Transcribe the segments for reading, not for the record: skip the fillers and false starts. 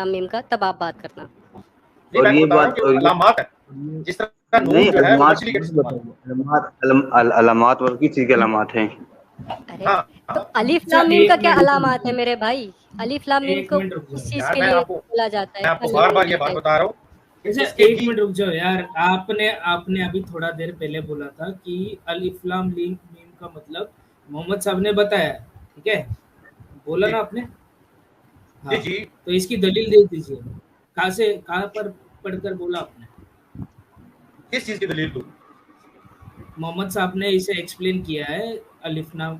میم کا، تب آپ بات کرنا. اور یہ بات علامات ہے، جس طرح نون جو ہے مچھلی کے علامات اور کس چیز کی علامات ہیں؟ ارے تو الف لام میم کا کیا علامات ہے میرے بھائی؟ الف لام میم کو کس چیز کے لیے بولا جاتا ہے؟ میں آپ کو بار بار یہ بات بتا رہا ہوں. ایک منٹ رک جاؤ یار. آپ نے ابھی تھوڑا دیر پہلے بولا تھا کہ الف لام میم کا مطلب محمد صاحب نے بتایا، ٹھیک ہے، بولا نا آپ نے. جی جی، تو اس کی دلیل دے دیجیے. کہاں پر پڑھ کر بولا آپ نے؟ کس چیز کی دلیل دوں؟ محمد صاحب نے اسے ایکسپلین کیا ہے الف لام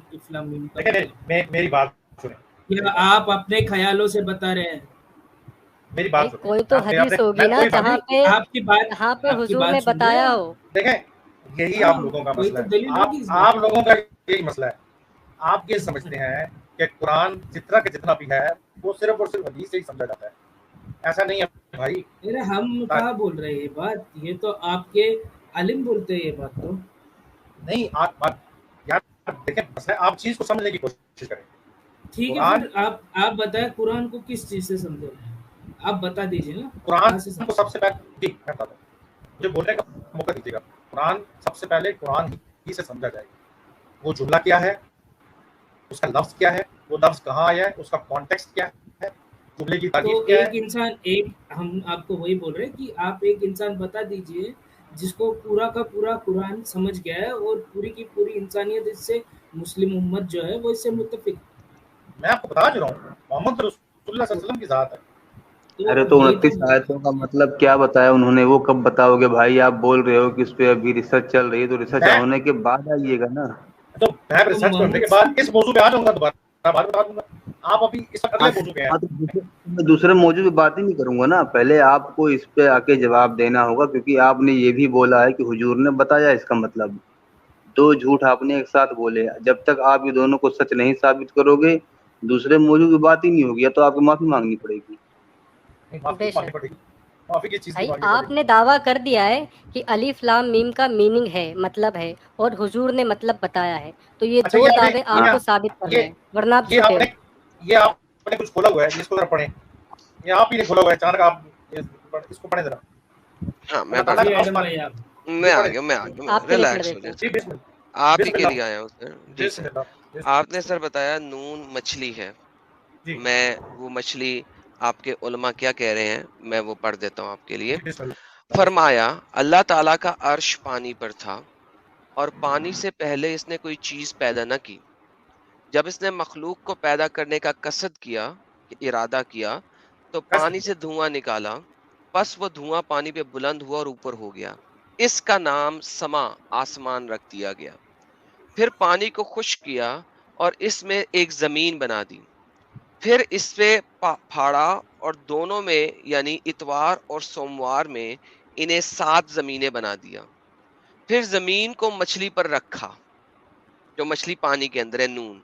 میم کا. میری بات سنیں. کیا آپ اپنے خیالوں سے بتا رہے ہیں؟ میری بات سنیں. کوئی تو حدیث ہوگی نا جہاں پہ حضور نے بتایا ہو. دیکھیں یہی آپ لوگوں کا مسئلہ ہے. آپ لوگوں کا یہی مسئلہ ہے. آپ یہ سمجھتے ہیں کہ قرآن جتنا کہ جتنا بھی ہے وہ صرف اور صرف حدیث سے ہی سمجھا جاتا ہے. ایسا نہیں ہے بھائی. ہم کہاں بول رہے ہیں یہ بات؟ یہ تو آپ کے عالم بولتے ہیں یہ بات. تو نہیں یار دیکھیں مسئلہ آپ چیز کو سمجھنے کی کوشش کریں. ٹھیک ہے پھر آپ بتائیں قرآن کو کس چیز سے سمجھو؟ آپ بتا دیجیے نا. قرآن کو سب سے پہلے مجھے بولنے کا موقع دیجیے گا. قرآن سب سے پہلے قرآن ہی سے سمجھا جائے گا. وہ جملہ کیا ہے، اس کا لفظ کیا ہے، وہ لفظ کہاں آیا ہے، اس کا کانٹیکسٹ کیا ہے، جملے کی تعریف کیا ہے. ایک انسان ہم آپ کو وہی بول رہے ہیں کہ آپ ایک انسان بتا دیجئے جس کو پورا کا پورا قرآن سمجھ گیا ہے اور پوری کی پوری انسانیت اس سے، مسلم امت جو ہے وہ اس سے متفق. میں آپ کو بتا رہا ہوں محمد رسول اللہ صلی اللہ علیہ وسلم کی ذات ہے. ارے تو 29 آیتوں کا مطلب کیا بتایا انہوں نے، وہ کب بتاؤ گے بھائی؟ آپ بول رہے ہو کہ اس پہ ابھی ریسرچ چل رہی ہے، تو ریسرچ ہونے کے بعد آئیے گا نا. تو میں ریسرچ کرنے کے بعد اس موضوع پہ آ جاؤں گا، دوبارہ بات بتا دوں گا. آپ ابھی اس وقت اگلے موضوع پہ ہیں. میں دوسرے موضوع پہ بات ہی نہیں کروں گا نا. پہلے آپ کو اس پہ آ کے جواب دینا ہوگا، کیونکہ آپ نے یہ بھی بولا ہے کہ حضور نے بتایا. اس کا مطلب دو جھوٹ آپ نے ایک ساتھ بولے. جب تک آپ یہ دونوں کو سچ نہیں ثابت کرو گے دوسرے موضوع کی بات ہی نہیں ہوگی. تو آپ کو معافی مانگنی پڑے گی. بھائی آپ نے دعویٰ کر دیا ہے کہ الف لام میم کا میننگ ہے، مطلب ہے، اور حضور نے مطلب بتایا ہے. تو یہ دو دعوے آپ کو ثابت کرنے ہیں، ورنہ آپ جھوٹے. یہ آپ نے کچھ کھولا ہوا ہے، جس کو ذرا پڑھیں. یہ آپ ہی نے کھولا ہوا ہے اچانک. آپ اس کو پڑھیں ذرا. ہاں میں آ گیا ریلیکس ہو جائے. آپ ہی کے لیے آیا ہوں سر. جی سر آپ نے سر بتایا نون مچھلی ہے. میں وہ مچھلی آپ کے علماء کیا کہہ رہے ہیں میں وہ پڑھ دیتا ہوں آپ کے لیے. فرمایا اللہ تعالیٰ کا عرش پانی پر تھا اور پانی سے پہلے اس نے کوئی چیز پیدا نہ کی. جب اس نے مخلوق کو پیدا کرنے کا قصد کیا، ارادہ کیا، تو پانی سے دھواں نکالا. پس وہ دھواں پانی پہ بلند ہوا اور اوپر ہو گیا. اس کا نام سما آسمان رکھ دیا گیا. پھر پانی کو خشک کیا اور اس میں ایک زمین بنا دی. پھر اس پہ پھاڑا اور دونوں میں یعنی اتوار اور سوموار میں انہیں 7 زمینیں بنا دیا. پھر زمین کو مچھلی پر رکھا جو مچھلی پانی کے اندر ہے نون.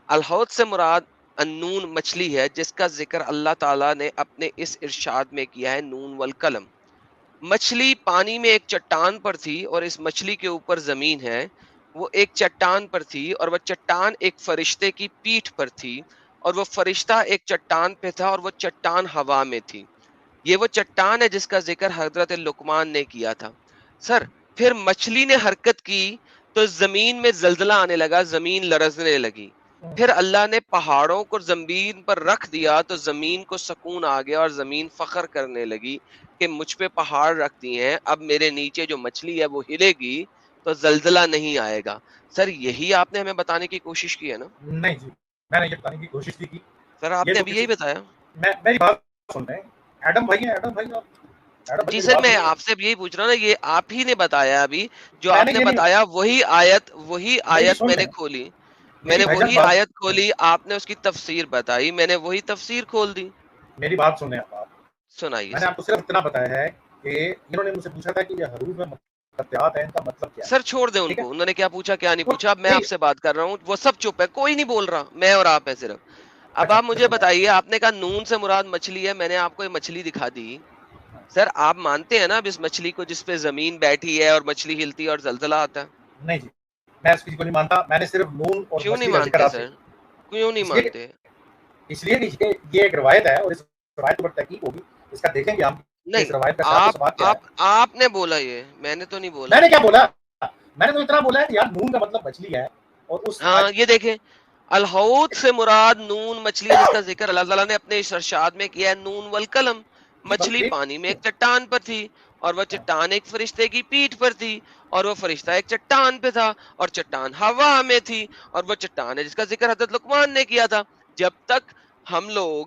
الحوت سے مراد النون مچھلی ہے جس کا ذکر اللہ تعالیٰ نے اپنے اس ارشاد میں کیا ہے نون والقلم. مچھلی پانی میں ایک چٹان پر تھی اور اس مچھلی کے اوپر زمین ہے. وہ ایک چٹان پر تھی اور وہ چٹان ایک فرشتے کی پیٹھ پر تھی اور وہ فرشتہ ایک چٹان پہ تھا اور وہ چٹان ہوا میں تھی. یہ وہ چٹان ہے جس کا ذکر حضرت لقمان نے کیا تھا. سر پھر مچھلی نے حرکت کی تو زمین میں زلزلہ آنے لگا، زمین لرزنے لگی. پھر اللہ نے پہاڑوں کو زمین پر رکھ دیا تو زمین کو سکون آ گیا اور زمین فخر کرنے لگی کہ مجھ پہ پہاڑ رکھ دیے ہیں، اب میرے نیچے جو مچھلی ہے وہ ہلے گی تو زلزلہ نہیں آئے گا. سر یہی آپ نے ہمیں بتانے کی کوشش کی ہے نا؟ نہیں جی میں نے یہ بتانے کی کوشش کی. سر آپ نے ابھی یہی بتایا. میری بات سن رہے ہیں ایڈم بھائی ہیں. ایڈم بھائی جی سر میں آپ سے یہی پوچھ رہا ہوں نا، یہ آپ ہی نے بتایا ابھی جو آپ نے بتایا وہی آیت میں نے کھولی. میں نے وہی آیت کھولی، آپ نے اس کی تفسیر بتائی، میں نے وہی تفسیر کھول دی. میری بات سنیں آپ. سنائیے. میں نے آپ کو صرف اتنا بتایا ہے کہ انہوں نے مجھ سے پوچھا تھا کہ یہ حروف میں مقطعات ہیں، ان کا مطلب کیا ہے. سر چھوڑ دیں ان کو، انہوں نے کیا پوچھا کیا نہیں پوچھا. اب میں آپ سے بات کر رہا ہوں، وہ سب چپ ہے، کوئی نہیں بول رہا، میں اور آپ ہے صرف. اب آپ مجھے بتائیے، آپ نے کہا نون سے مراد مچھلی ہے، میں نے آپ کو یہ مچھلی دکھا دی. سر آپ مانتے ہیں نا اب اس مچھلی کو جس پہ زمین بیٹھی ہے اور مچھلی ہلتی ہے اور زلزلہ آتا ہے؟ نہیں جی میں اس کو نہیں مانتا. میں نے صرف نون اور کیوں نہیں مانتے سر؟ کیوں نہیں مانتے؟ اس لیے نہیں کہ یہ ایک روایت ہے اور اس روایت پر تحقیق ہوگی, اس کا دیکھیں گے ہم. نہیں, آپ نے بولا, یہ میں نے تو نہیں بولا. میں نے کیا بولا؟ میں نے تو اتنا بولا ہے کہ یار نون کا مطلب مچھلی ہے. اور اس ہاں یہ دیکھیں, الحوت سے مراد نون مچھلی, جس کا ذکر اللہ تعالیٰ نے اپنے ارشاد میں کیا ہے. نون والقلم, مچھلی پانی میں ایک چٹان پر تھی, اور وہ چٹان ایک فرشتے کی پیٹھ پر تھی, اور وہ فرشتہ ایک چٹان پہ تھا, اور چٹان ہوا میں تھی, اور وہ چٹان ہے جس کا ذکر حضرت لقمان نے کیا تھا. جب تک ہم لوگ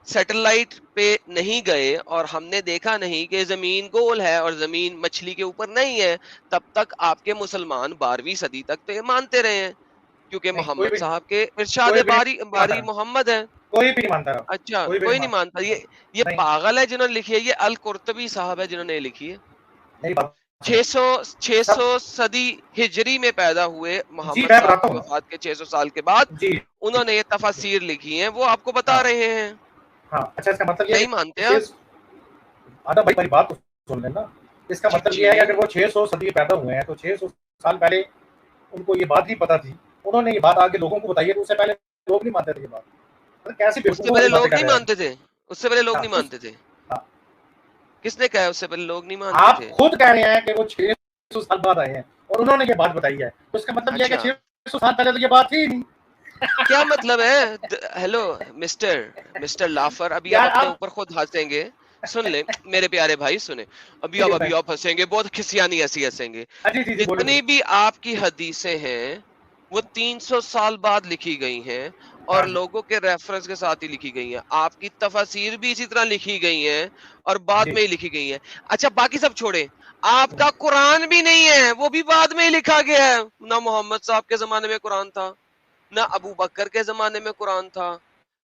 سیٹلائٹ پہ نہیں گئے اور ہم نے دیکھا نہیں کہ زمین گول ہے اور زمین مچھلی کے اوپر نہیں ہے, تب تک آپ کے مسلمان 12ویں صدی تک تو یہ مانتے رہے ہیں, کیونکہ محمد صاحب کے ارشاد باری محمد ہے. کوئی بھی نہیں مانتا. اچھا, کوئی نہیں مانتا. یہ پاگل ہے جنہوں نے لکھی ہے, یہ القرطبی صاحب ہے جنہوں نے لکھی ہے. 600 صدی ہجری میں پیدا ہوئے محمد صاحب کی وفات کے 600 سال کے بعد انہوں نے یہ تفاسیر لکھی ہیں, وہ آپ کو بتا رہے ہیں. ہاں اچھا, اس کا مطلب یہ نہیں مانتے آپ؟ آدھا بھائی میری بات سن لینا. اس کا مطلب یہ ہے کہ اگر وہ 600 صدی پیدا ہوئے ہیں تو 600 سال پہلے ان کو یہ بات نہیں پتا تھی, انہوں نے یہ بات آگے لوگوں کو بتائی ہے. تو اس سے پہلے لوگ نہیں مانتے تھے یہ بات. کیسے اس سے پہلے لوگ نہیں مانتے تھے؟ اس سے پہلے لوگ نہیں مانتے تھے. کس نے کہا اس سے پہلے لوگ نہیں مانتے تھے؟ آپ خود کہہ رہے ہیں کہ وہ 600 سال بعد آئے ہیں اور انہوں نے یہ بات بتائی ہے. تو اس کا مطلب یہ ہے کہ 600 سال پہلے تو یہ بات تھی نہیں. کیا مطلب ہے؟ ہیلو مسٹر لافر, ابھی آپ اپنے اوپر خود ہنسیں گے. سن لیں میرے پیارے بھائی, سنیں, ابھی آپ ہنسیں گے, بہت کھسیانی ایسی ہنسیں گے. جتنی بھی آپ کی حدیثیں ہیں وہ 300 سال بعد لکھی گئی ہیں, اور لوگوں کے ریفرنس کے ساتھ ہی لکھی گئی ہیں. آپ کی تفاسیر بھی اسی طرح لکھی گئی ہیں اور بعد میں ہی لکھی گئی ہیں. اچھا باقی سب چھوڑیں, آپ کا قرآن بھی نہیں ہے, وہ بھی بعد میں ہی لکھا گیا ہے. نہ محمد صاحب کے زمانے میں قرآن تھا, نہ ابو بکر کے زمانے میں قرآن تھا,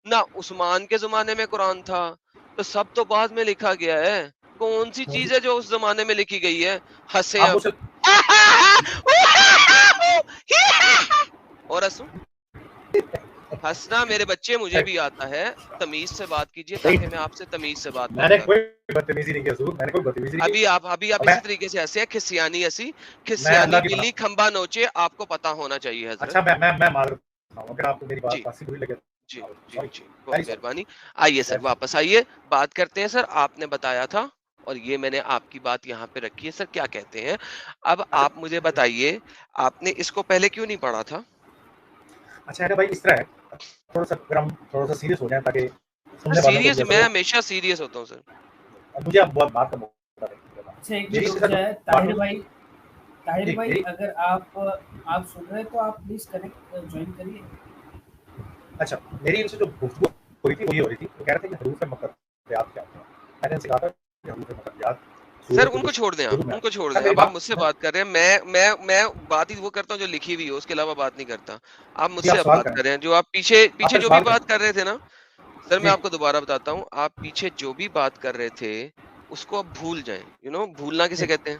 نہ عثمان کے زمانے میں قرآن تھا. تو سب تو بعد میں لکھا گیا ہے. کون سی چیز ہے جو اس زمانے میں لکھی گئی ہے؟ ہنسے اب اور ہنسنا میرے بچے مجھے بھی آتا ہے. تمیز سے بات کیجیے تاکہ میں آپ سے تمیز سے بات کروں. ابھی آپ اسی طریقے سے ایسے کھسیانی ایسی کھسیانی بلی کھمبا نوچے, آپ کو پتا ہونا چاہیے حضرت. جی بہت مہربانی. آئیے سر واپس آئیے, بات کرتے ہیں. سر آپ نے بتایا تھا اور یہ میں نے آپ کی بات یہاں پہ رکھی ہے. سر کیا کہتے ہیں, اب آپ مجھے بتائیے آپ نے اس کو پہلے کیوں نہیں پڑھا تھا؟ اچھا بھائی اس طرح ہے, تھوڑا سا سیریس ہو جائیں تاکہ سیریس, میں ہمیشہ سیریس ہوتا ہوں سر. مجھے اب بہت بات طاہر بھائی اگر آپ سن رہے تو آپ پلیز کنیکٹ جوائن کریے. اچھا میری ان سے جو گفتگو ہو رہی تھی وہی ہو رہی تھی, وہ کہہ رہے تھے کہ حروف مقطعات کیا ہوتا ہے. میں نے ان سے کہا تھا کہ حروف مقطعات سر ان کو چھوڑ دیں, آپ ان کو چھوڑ دیں. اب آپ مجھ سے بات کر رہے ہیں, میں بات ہی وہ کرتا ہوں جو لکھی ہوئی ہو, اس کے علاوہ بات نہیں کرتا. آپ مجھ سے بات کر رہے ہیں, جو آپ پیچھے جو بھی بات کر رہے تھے نا سر, میں آپ کو دوبارہ بتاتا ہوں, آپ پیچھے جو بھی بات کر رہے تھے اس کو اب بھول جائیں. بھولنا کسے کہتے ہیں؟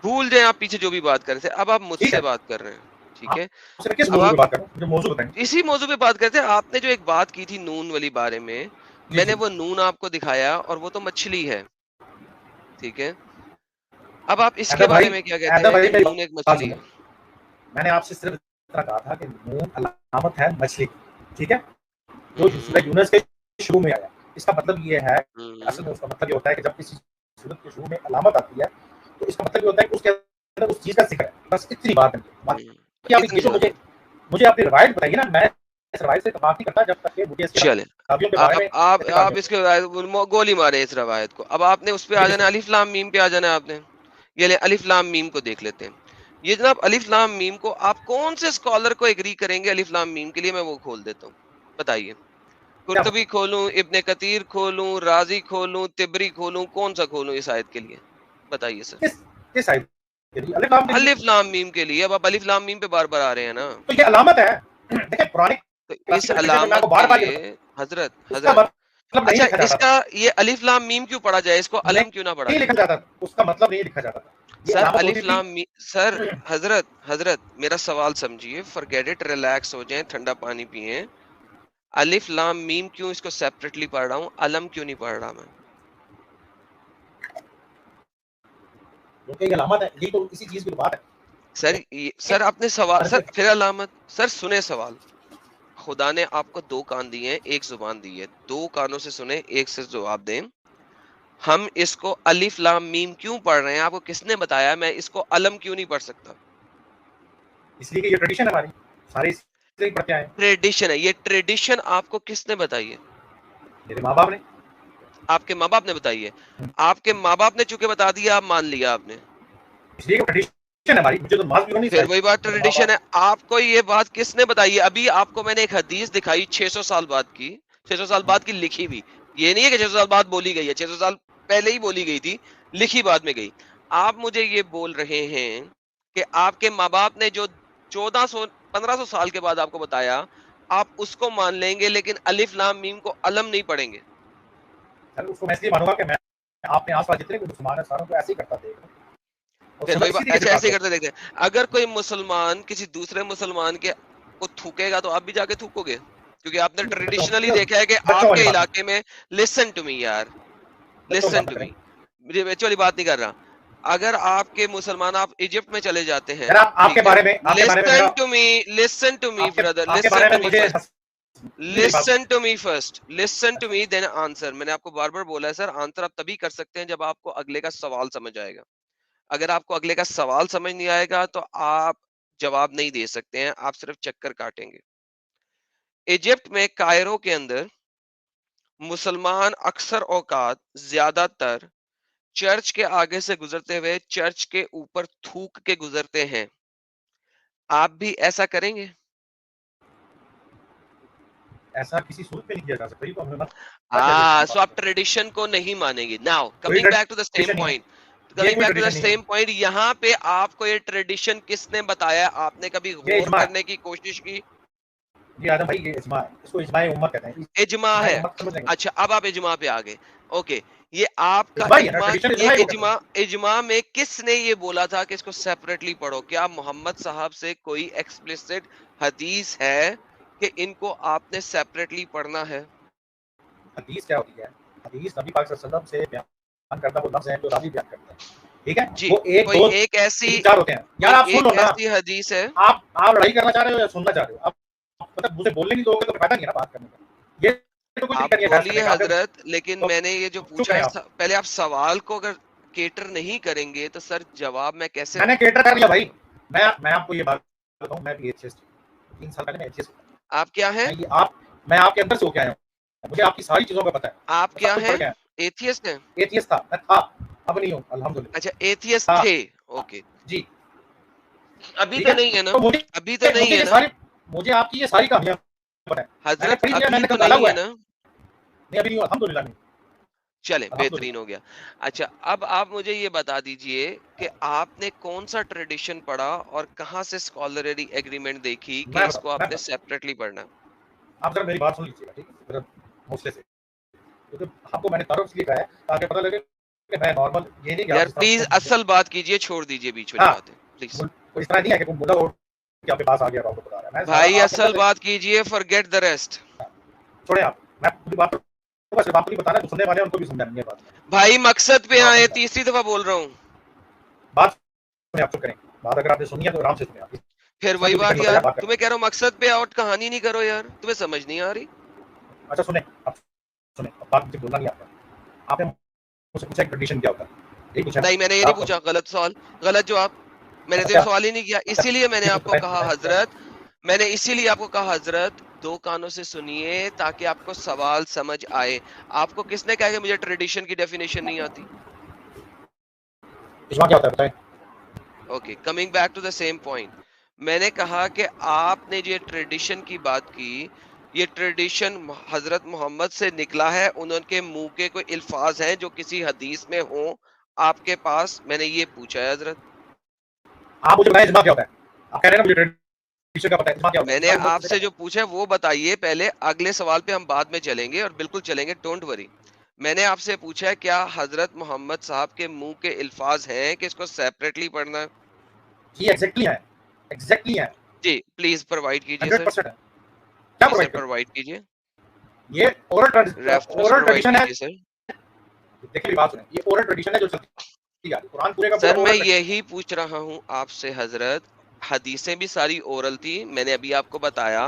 بھول جائیں آپ پیچھے جو بھی بات کر رہے تھے. اب آپ مجھ سے بات کر رہے ہیں, ٹھیک ہے؟ اب آپ اسی موضوع پہ بات کرتے ہیں. آپ نے جو ایک بات کی تھی نون والی بارے میں, میں نے وہ نون آپ کو دکھایا اور وہ تو مچھلی ہے, ٹھیک ہے؟ اب آپ اس کے بارے میں کیا کہتے ہیں کہ نون ایک مچھلی ہے؟ میں نے آپ سے صرف اتنا کہا تھا کہ نون علامت ہے مچھلی, ٹھیک ہے, جو سورہ یونس کے شروع میں آیا. اس کا مطلب یہ ہے, اصل میں اس کا مطلب یہ ہوتا ہے کہ جب کسی سورت کے شروع میں علامت آتی ہے تو اس کا مطلب یہ ہوتا ہے کہ اس کے اندر اس چیز کا ذکر ہے. بس اتنی بات ہے. مجھے آپ نے روایت بتائیے نا, میں اس روایت سے اتفاق نہیں کرتا جب تک کہ مجھے چلیں آپ اس کے گولی مارے اس روایت کو. اب آپ نے اس پہ آ جانا, الف لام میم پہ آ جانا آپ نے. یہ الف لام میم کو دیکھ لیتے ہیں. یہ جناب الف لام میم کو آپ کون سے اسکالر کو ایگری کریں گے الف لام میم کے لیے؟ میں وہ کھول دیتا ہوں, بتائیے. قرطبی کھولوں, ابن کثیر کھولوں, رازی کھولوں, طبری کھولوں, کون سا کھولوں اس آیت کے لیے؟ بتائیے سر. کس آیت کے لیے؟ الف لام میم کے لیے. اب آپ الف لام میم پہ بار بار آ رہے ہیں نا, تو یہ علامت ہے. دیکھیں پرانی اس علامت کے لیے حضرت اچھا اس کا یہ الف لام میم کیوں پڑھا جائے, اس کو علم کیوں نہ پڑھا جائے؟ اس کا مطلب نہیں لکھا جاتا سر الف لام میم. سر حضرت میرا سوال سمجھیے, فرگیٹ اٹ, ریلیکس ہو جائیں, ٹھنڈا پانی پیئیں. الف لام میم کیوں اس کو سیپریٹلی پڑھ رہا ہوں, علم کیوں نہیں پڑھ رہا میں؟ یہ علامت ہے, یہ تو اسی چیز کی بات ہے. سر اپنے سوال, سر پھر علامت. سر سنیں سوال, خدا نے آپ کو 2 کان دیے ہیں، 1 زبان دی ہے، 2 کانوں سے سنیں، 1 سے جواب دیں. ہم اس کو الف لام میم کیوں پڑھ رہے ہیں؟ آپ کو کس نے بتایا؟ میں اس کو علم کیوں نہیں پڑھ سکتا؟ اس لیے کہ یہ ٹریڈیشن ہے ہماری، سارے اس سے پڑھتے آئے ہیں. ٹریڈیشن ہے. یہ ٹریڈیشن آپ کو کس نے بتائی ہے؟ میرے ماں باپ نے. آپ کے ماں باپ نے بتائی ہے. آپ کے ماں باپ نے چونکہ بتا دیا، آپ مان لیا آپ نے. اس لیے ٹریڈیشن ہے ہماری، مجھے تو نماز بھی نہیں. پھر وہی بات ٹریڈیشن ہے. آپ کو یہ بات کس نے بتائی ہے؟ ابھی آپ کو میں نے ایک حدیث دکھائی 600 سال بعد کی، 600 سال بعد کی لکھی ہوئی. یہ نہیں ہے کہ 600 سال بعد بولی گئی ہے، 600 سال پہلے ہی بولی گئی تھی، لکھی بعد میں گئی. آپ مجھے یہ بول رہے ہیں کہ آپ کے ماں باپ نے جو 1500 سال کے بعد آپ کو بتایا، آپ اس کو مان لیں گے لیکن الف لام میم کو علم نہیں پڑھیں گے. اس کو میں اس لیے مانوں گا کہ میں آپ نے آس پاس جتنے بھی مسلمان ہیں ساروں کو ایسے ہی کرتا دیکھ. پھر وہی بات ایسے کرتے دیکھتے ہیں. اگر کوئی مسلمان کسی دوسرے مسلمان کے کو تھوکے گا تو آپ بھی جا کے تھوکو گے، کیونکہ آپ نے ٹریڈیشنلی دیکھا ہے کہ آپ کے علاقے میں لسن ٹو می یار، لسن ٹو می، مجھے بچوں والی بات نہیں کر رہا. اگر آپ کے مسلمان، آپ ایجپٹ میں چلے جاتے ہیں، آپ کے بارے میں listen to me, listen to me brother, listen to me first, listen to me first, listen to me then answer. میں نے آپ کو بار بار بولا ہے سر، آنسر آپ تبھی کر سکتے ہیں جب آپ کو اگلے کا سوال سمجھ آئے گا. اگر آپ کو اگلے کا سوال سمجھ نہیں آئے گا تو آپ جواب نہیں دے سکتے ہیں، آپ صرف چکر کاٹیں گے. ایجپٹ میں کائرو کے اندر مسلمان اکثر اوقات زیادہ تر چرچ کے آگے سے گزرتے ہوئے چرچ کے اوپر تھوک کے گزرتے ہیں. آپ بھی ایسا کریں گے؟ ایسا کسی صورت میں نہیں کیا جا سکتا. سو آپ ٹریڈیشن کو نہیں مانیں گے. Now coming back to the same point, coming back to the same point, یہاں پہ آپ کو یہ ٹریڈیشن کس نے بتایا؟ آپ نے کبھی غور کرنے کی کوشش کی؟ جی آدم بھائی، یہ اجماع ہے، اس کو اجماع امت کہتے ہیں. اجماع ہے. اچھا اب آپ اجماع پہ آ گئے. اوکے، یہ آپ کا اجماع میں کس نے یہ بولا تھا کہ اس کو سیپریٹلی پڑھو؟ کیا محمد صاحب سے کوئی ایکسپلیسٹ حدیث ہے کہ ان کو آپ نے سیپریٹلی پڑھنا ہے؟ حدیث کیا ہوتی ہے؟ حدیث نبی پاک صلی اللہ علیہ وسلم سے بیان کرتا وہ لفظ ہے جو راوی بیان کرتا ہے. ٹھیک ہے جی. وہ ایک ایسی چار ہوتے ہیں یار. آپ سن لو نا، ایسی حدیث ہے. آپ لڑائی کرنا چاہ رہے ہو یا سننا چاہ رہے ہو؟ آپ مطلب مجھے بولنے نہیں دو گے تو فائدہ نہیں ہے نا بات کرنے کا. یہ آپ بولیے حضرت، لیکن میں نے یہ جو پوچھا پہلے آپ سوال کو اگر کیٹر نہیں کریں گے تو سر جواب میں کیسے؟ میں نے کیٹر کر لیا بھائی. میں آپ کو یہ بات بتاؤں، میں بھی ایتھیسٹ 3 سال پہلے میں ایتھیسٹ. آپ کیا ہیں؟ میں آپ کے اندر سے ہو کے آیا ہوں، مجھے آپ کی ساری چیزوں کا پتہ ہے. آپ کیا ہیں؟ ایتھیسٹ ہیں؟ ایتھیسٹ تھا، میں تھا، اب نہیں ہوں الحمدللہ. اچھا ایتھیسٹ تھے، اوکے جی. ابھی تو نہیں ہے نا؟ ابھی تو نہیں ہے نا؟ مجھے آپ کی یہ ساری کہانیاں پتہ ہے حضرت، ابھی تو نہیں ہے نا؟ نہیں ابھی نہیں ہوں الحمدللہ نہیں. چلے بہترین ہو گیا. اچھا اب آپ مجھے یہ بتا دیجئے کہ آپ نے کون سا ٹریڈیشن پڑھا اور کہاں سے اسکالرلی ایگریمنٹ دیکھی کہ اس کو آپ نے سیپریٹلی پڑھنا؟ آپ ذرا میری بات سن لیجیے گا ٹھیک ہے، ذرا حوصلے سے، کیونکہ آپ کو میں نے تعارف اس لیے کہا ہے تاکہ پتہ لگے کہ میں نارمل یہ نہیں کہ یار پلیز اصل بات کیجئے، چھوڑ دیجئے بیچ والی باتیں پلیز. اس طرح نہیں ہے کہ کوئی بولا ہو کہ آپ کے پاس آ گیا آپ کو بتا رہا ہے. بھائی اصل بات کیجئے، forget the rest. چھوڑیں آپ، میں پوری بات بس آپ کو نہیں بتا رہا، سننے والے ان کو بھی سمجھانی ہے بات. بھائی مقصد پہ آئے، تیسری دفعہ بول رہا ہوں. بات سنیں آپ، چپ کریں. بات اگر آپ نے سنی ہے تو آرام سے سنیں آپ. پھر وہی بات یار، تمہیں کہہ رہا ہوں مقصد پہ آؤٹ کہانی نہیں کرو یار، تمہیں سمجھ نہیں آ رہی. اچھا سنیں، آپ سنیں، بات مجھے بولنا نہیں آتا. آپ نے مجھ سے پوچھا ٹریڈیشن کیا ہوتا ہے؟ نہیں میں نے یہ نہیں پوچھا، غلط سوال، غلط جواب. میں نے تو سوال ہی نہیں کیا، اسی لیے میں نے آپ کو کہا حضرت، میں نے اسی لیے آپ کو کہا حضرت 2 کانوں سے سنیے تاکہ آپ کو سوال سمجھ آئے. آپ کو کس نے کہا کہ مجھے ٹریڈیشن کی ڈیفینیشن نہیں آتی؟ اجماع کیا ہوتا ہے بتائیں. Okay coming back to the same point, میں نے کہا کہ آپ نے جو ٹریڈیشن کی بات کی، یہ ٹریڈیشن حضرت محمد سے نکلا ہے، ان کے منہ کے کوئی الفاظ ہیں جو کسی حدیث میں ہوں آپ کے پاس؟ میں نے یہ پوچھا ہے حضرت. آپ مجھے بتائیں اجماع کیا ہوتا ہے. آپ کہہ رہے ہیں نا مجھے ٹریڈیشن کا پتہ ہے، اجماع کیا ہوتا ہے؟ میں نے آپ سے جو پوچھا ہے وہ بتائیے پہلے، اگلے سوال پہ ہم بعد میں چلیں گے اور بالکل چلیں گے، ڈونٹ وری. میں نے آپ سے پوچھا ہے کیا حضرت محمد صاحب کے منہ کے الفاظ ہیں کہ اس کو سیپریٹلی پڑھنا ہے؟ جی ایگزیکٹلی ہے، ایگزیکٹلی ہے جی پلیز پرووائڈ کیجیے سر. 100% ہے. کیا پرووائڈ کیجیے؟ یہ اورل ٹریڈیشن ہے. سر دیکھیے بات سنیں، یہ اورل ٹریڈیشن ہے جو چلتی ہے قرآن پورے کا. سر میں یہی پوچھ رہا ہوں آپ سے حضرت، حدیثیں بھی ساری اورل تھی. میں نے ابھی آپ کو بتایا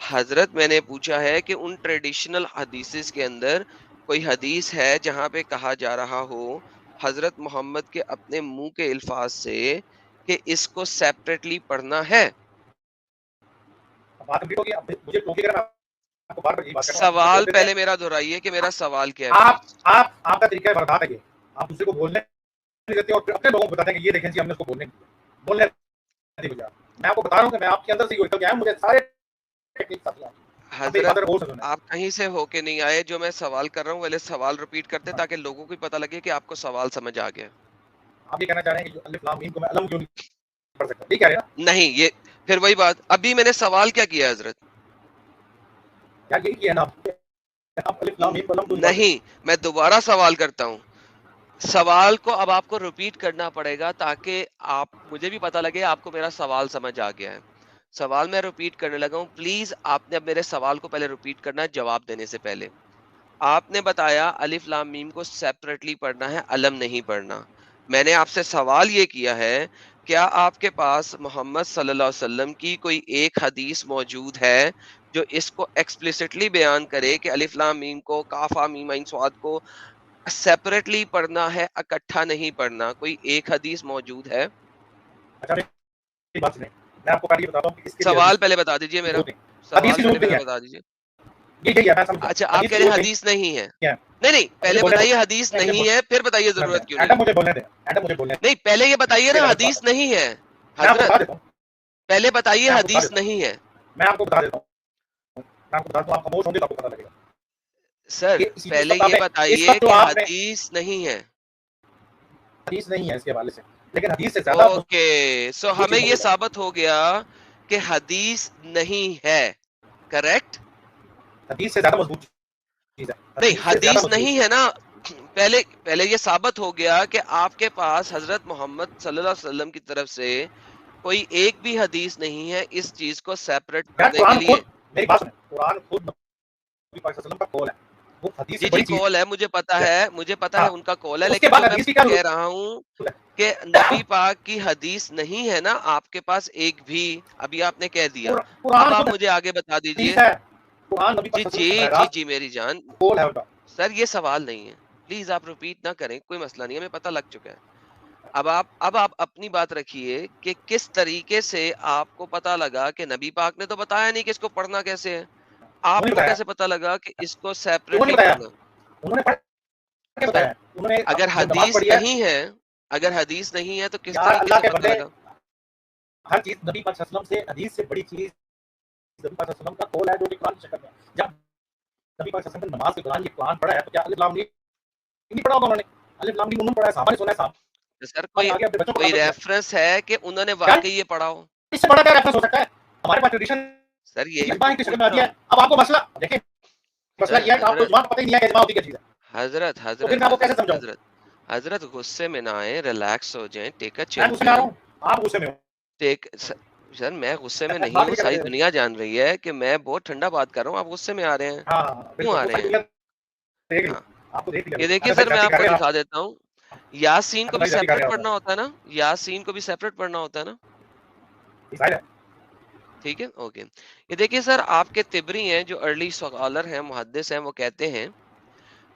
حضرت میں نے پوچھا ہے کہ ان ٹریڈیشنل حدیث کے اندر کوئی حدیث ہے جہاں پہ کہا جا رہا ہو حضرت محمد کے اپنے منہ کے الفاظ سے کہ اس کو سیپریٹلی پڑھنا ہے؟ سوال پہلے میرا دہرائیے کہ میرا سوال کیا ہے. آپ کا طریقہ برداشت ہے، آپ دوسرے کو بولنے نہیں دیتے اور اپنے لوگوں کو بتاتے ہیں کہ یہ دیکھیں جی ہم نے اس کو بولنے نہیں دیا. میں آپ کو بتا رہا ہوں کہ میں آپ کے اندر سے نکل کے آیا، مجھے سارے حضرت آپ کہیں سے ہو کے نہیں آئے. جو میں سوال کر رہا ہوں پہلے سوال ریپیٹ کرتے تاکہ لوگوں کو پتہ لگے کہ آپ کو سوال سمجھ آ گیا. آپ یہ کہنا چاہ رہے ہیں کہ الف لام میم کو میں علم کیوں نہیں پڑھ سکتا؟ ٹھیک ہے نہیں، یہ پھر وہی بات. ابھی میں نے سوال کیا کیا حضرت؟ کیا یہی کیا نا آپ الف لام میم کو علم نہیں، میں دوبارہ سوال کرتا ہوں. سوال کو اب آپ کو ریپیٹ کرنا پڑے گا تاکہ آپ مجھے بھی پتہ لگے آپ کو میرا سوال سمجھ آ گیا ہے. سوال میں ریپیٹ کرنے لگا ہوں. پلیز آپ نے اب میرے سوال کو پہلے ریپیٹ کرنا ہے جواب دینے سے پہلے. آپ نے بتایا الف لام میم کو سیپریٹلی پڑھنا ہے، علم نہیں پڑھنا. میں نے آپ سے سوال یہ کیا ہے کیا آپ کے پاس محمد صلی اللہ علیہ وسلم کی کوئی ایک حدیث موجود ہے جو اس کو ایکسپلیسٹلی بیان کرے کہ الف لام میم کو کاف میم عین صاد کو سیپریٹلی پڑھنا ہے، اکٹھا نہیں پڑھنا؟ کوئی ایک حدیث موجود ہے؟ میں آپ کو پہلے بتاتا ہوں کہ اس کے سوال پہلے بتا دیجئے میرا سوال پہلے بتا دیجئے. اچھا آپ کہہ رہے ہیں حدیث نہیں ہے. نہیں پہلے بتائیے حدیث نہیں ہے پھر بتائیے ضرورت کیوں نہیں. نہیں پہلے یہ بتائیے نا حدیث نہیں ہے. حضرت پہلے بتائیے حدیث نہیں ہے. میں آپ کو بتا دیتا ہوں، میں آپ کو بتا دوں، آپ خاموش ہوں گے تو آپ کو پتہ لگے گا. سر پہلے یہ بتائیے کہ حدیث نہیں ہے. حدیث نہیں ہے اس کے حوالے سے، لیکن حدیث سے زیادہ اوکے. سو ہمیں یہ ثابت ہو گیا کہ حدیث نہیں ہے. کریکٹ؟ حدیث سے زیادہ مضبوط چیز ہے. نہیں حدیث نہیں ہے نا. پہلے یہ ثابت ہو گیا کہ آپ کے پاس حضرت محمد صلی اللہ علیہ وسلم کی طرف سے کوئی ایک بھی حدیث نہیں ہے اس چیز کو سیپریٹ کرنے کے لیے. میری بات سنیں، قرآن خود نبی پاک صلی اللہ علیہ وسلم کا قول ہے. جی قول ہے، مجھے پتا ہے ان کا قول ہے، لیکن میں کہہ رہا ہوں کہ نبی پاک کی حدیث نہیں ہے نا آپ کے پاس ایک بھی. ابھی آپ نے کہہ دیا، اب آپ مجھے آگے بتا دیجئے. جی میری جان. سر یہ سوال نہیں ہے، پلیز آپ ریپیٹ نہ کریں، کوئی مسئلہ نہیں ہے، ہمیں پتہ لگ چکا ہے. اب آپ اپنی بات رکھیے کہ کس طریقے سے آپ کو پتہ لگا کہ نبی پاک نے تو بتایا نہیں کہ اس کو پڑھنا کیسے ہے. آپ کو کیسے پتہ لگا کہ اس کو سیپریٹلی پڑھنا؟ اگر حدیث نہیں ہے تو کس طریقے سے پتہ لگا؟ ہر چیز نبی پاک صلی اللہ علیہ وسلم سے، حدیث سے بڑی چیز نبی پاک صلی اللہ علیہ وسلم کا قول ہے جو کہ قرآن کی شکل میں. جب نبی پاک صلی اللہ علیہ وسلم نے نماز کے دوران یہ قرآن پڑھا ہے تو کیا الف لام میم نہیں پڑھا ہوگا انہوں نے؟ الف لام میم پڑھا ہے، صحابہ نے سنا ہے. صاحب سر کوئی ریفرنس ہے کہ انہوں نے واقعی یہ پڑھا ہو؟ اس سے بڑا کیا ریفرنس ہو سکتا ہے؟ ہمارے پاس ٹریڈیشن سر یہ کی شکل میں آتی ہے. اب آپ کو مسئلہ دیکھیں، مسئلہ یہ ہے کہ آپ کو اجماع پتہ ہی نہیں ہے کہ اجماع ہوتی کیا چیز ہے. حضرت غصے میں نہ آئے، ریلیکس ہو جائیں، ٹیک اے چل. میں غصے میں آ رہا ہوں، آپ غصے میں ہو. سر میں غصے میں نہیں ہوں، ساری دنیا جان رہی ہے کہ میں بہت ٹھنڈا بات کر رہا ہوں، آپ غصے میں آ رہے ہیں. کیوں آ رہے ہیں؟ یہ دیکھیے سر میں آپ کو دکھا دیتا ہوں. یاسین کو بھی سیپریٹ پڑھنا ہوتا ہے نا، یاسین کو بھی سیپریٹ پڑھنا ہوتا ہے نا. ٹھیک ہے، اوکے. یہ دیکھیے سر آپ کے طبری ہیں جو ارلی سکالر ہیں، محدث ہیں، وہ کہتے ہیں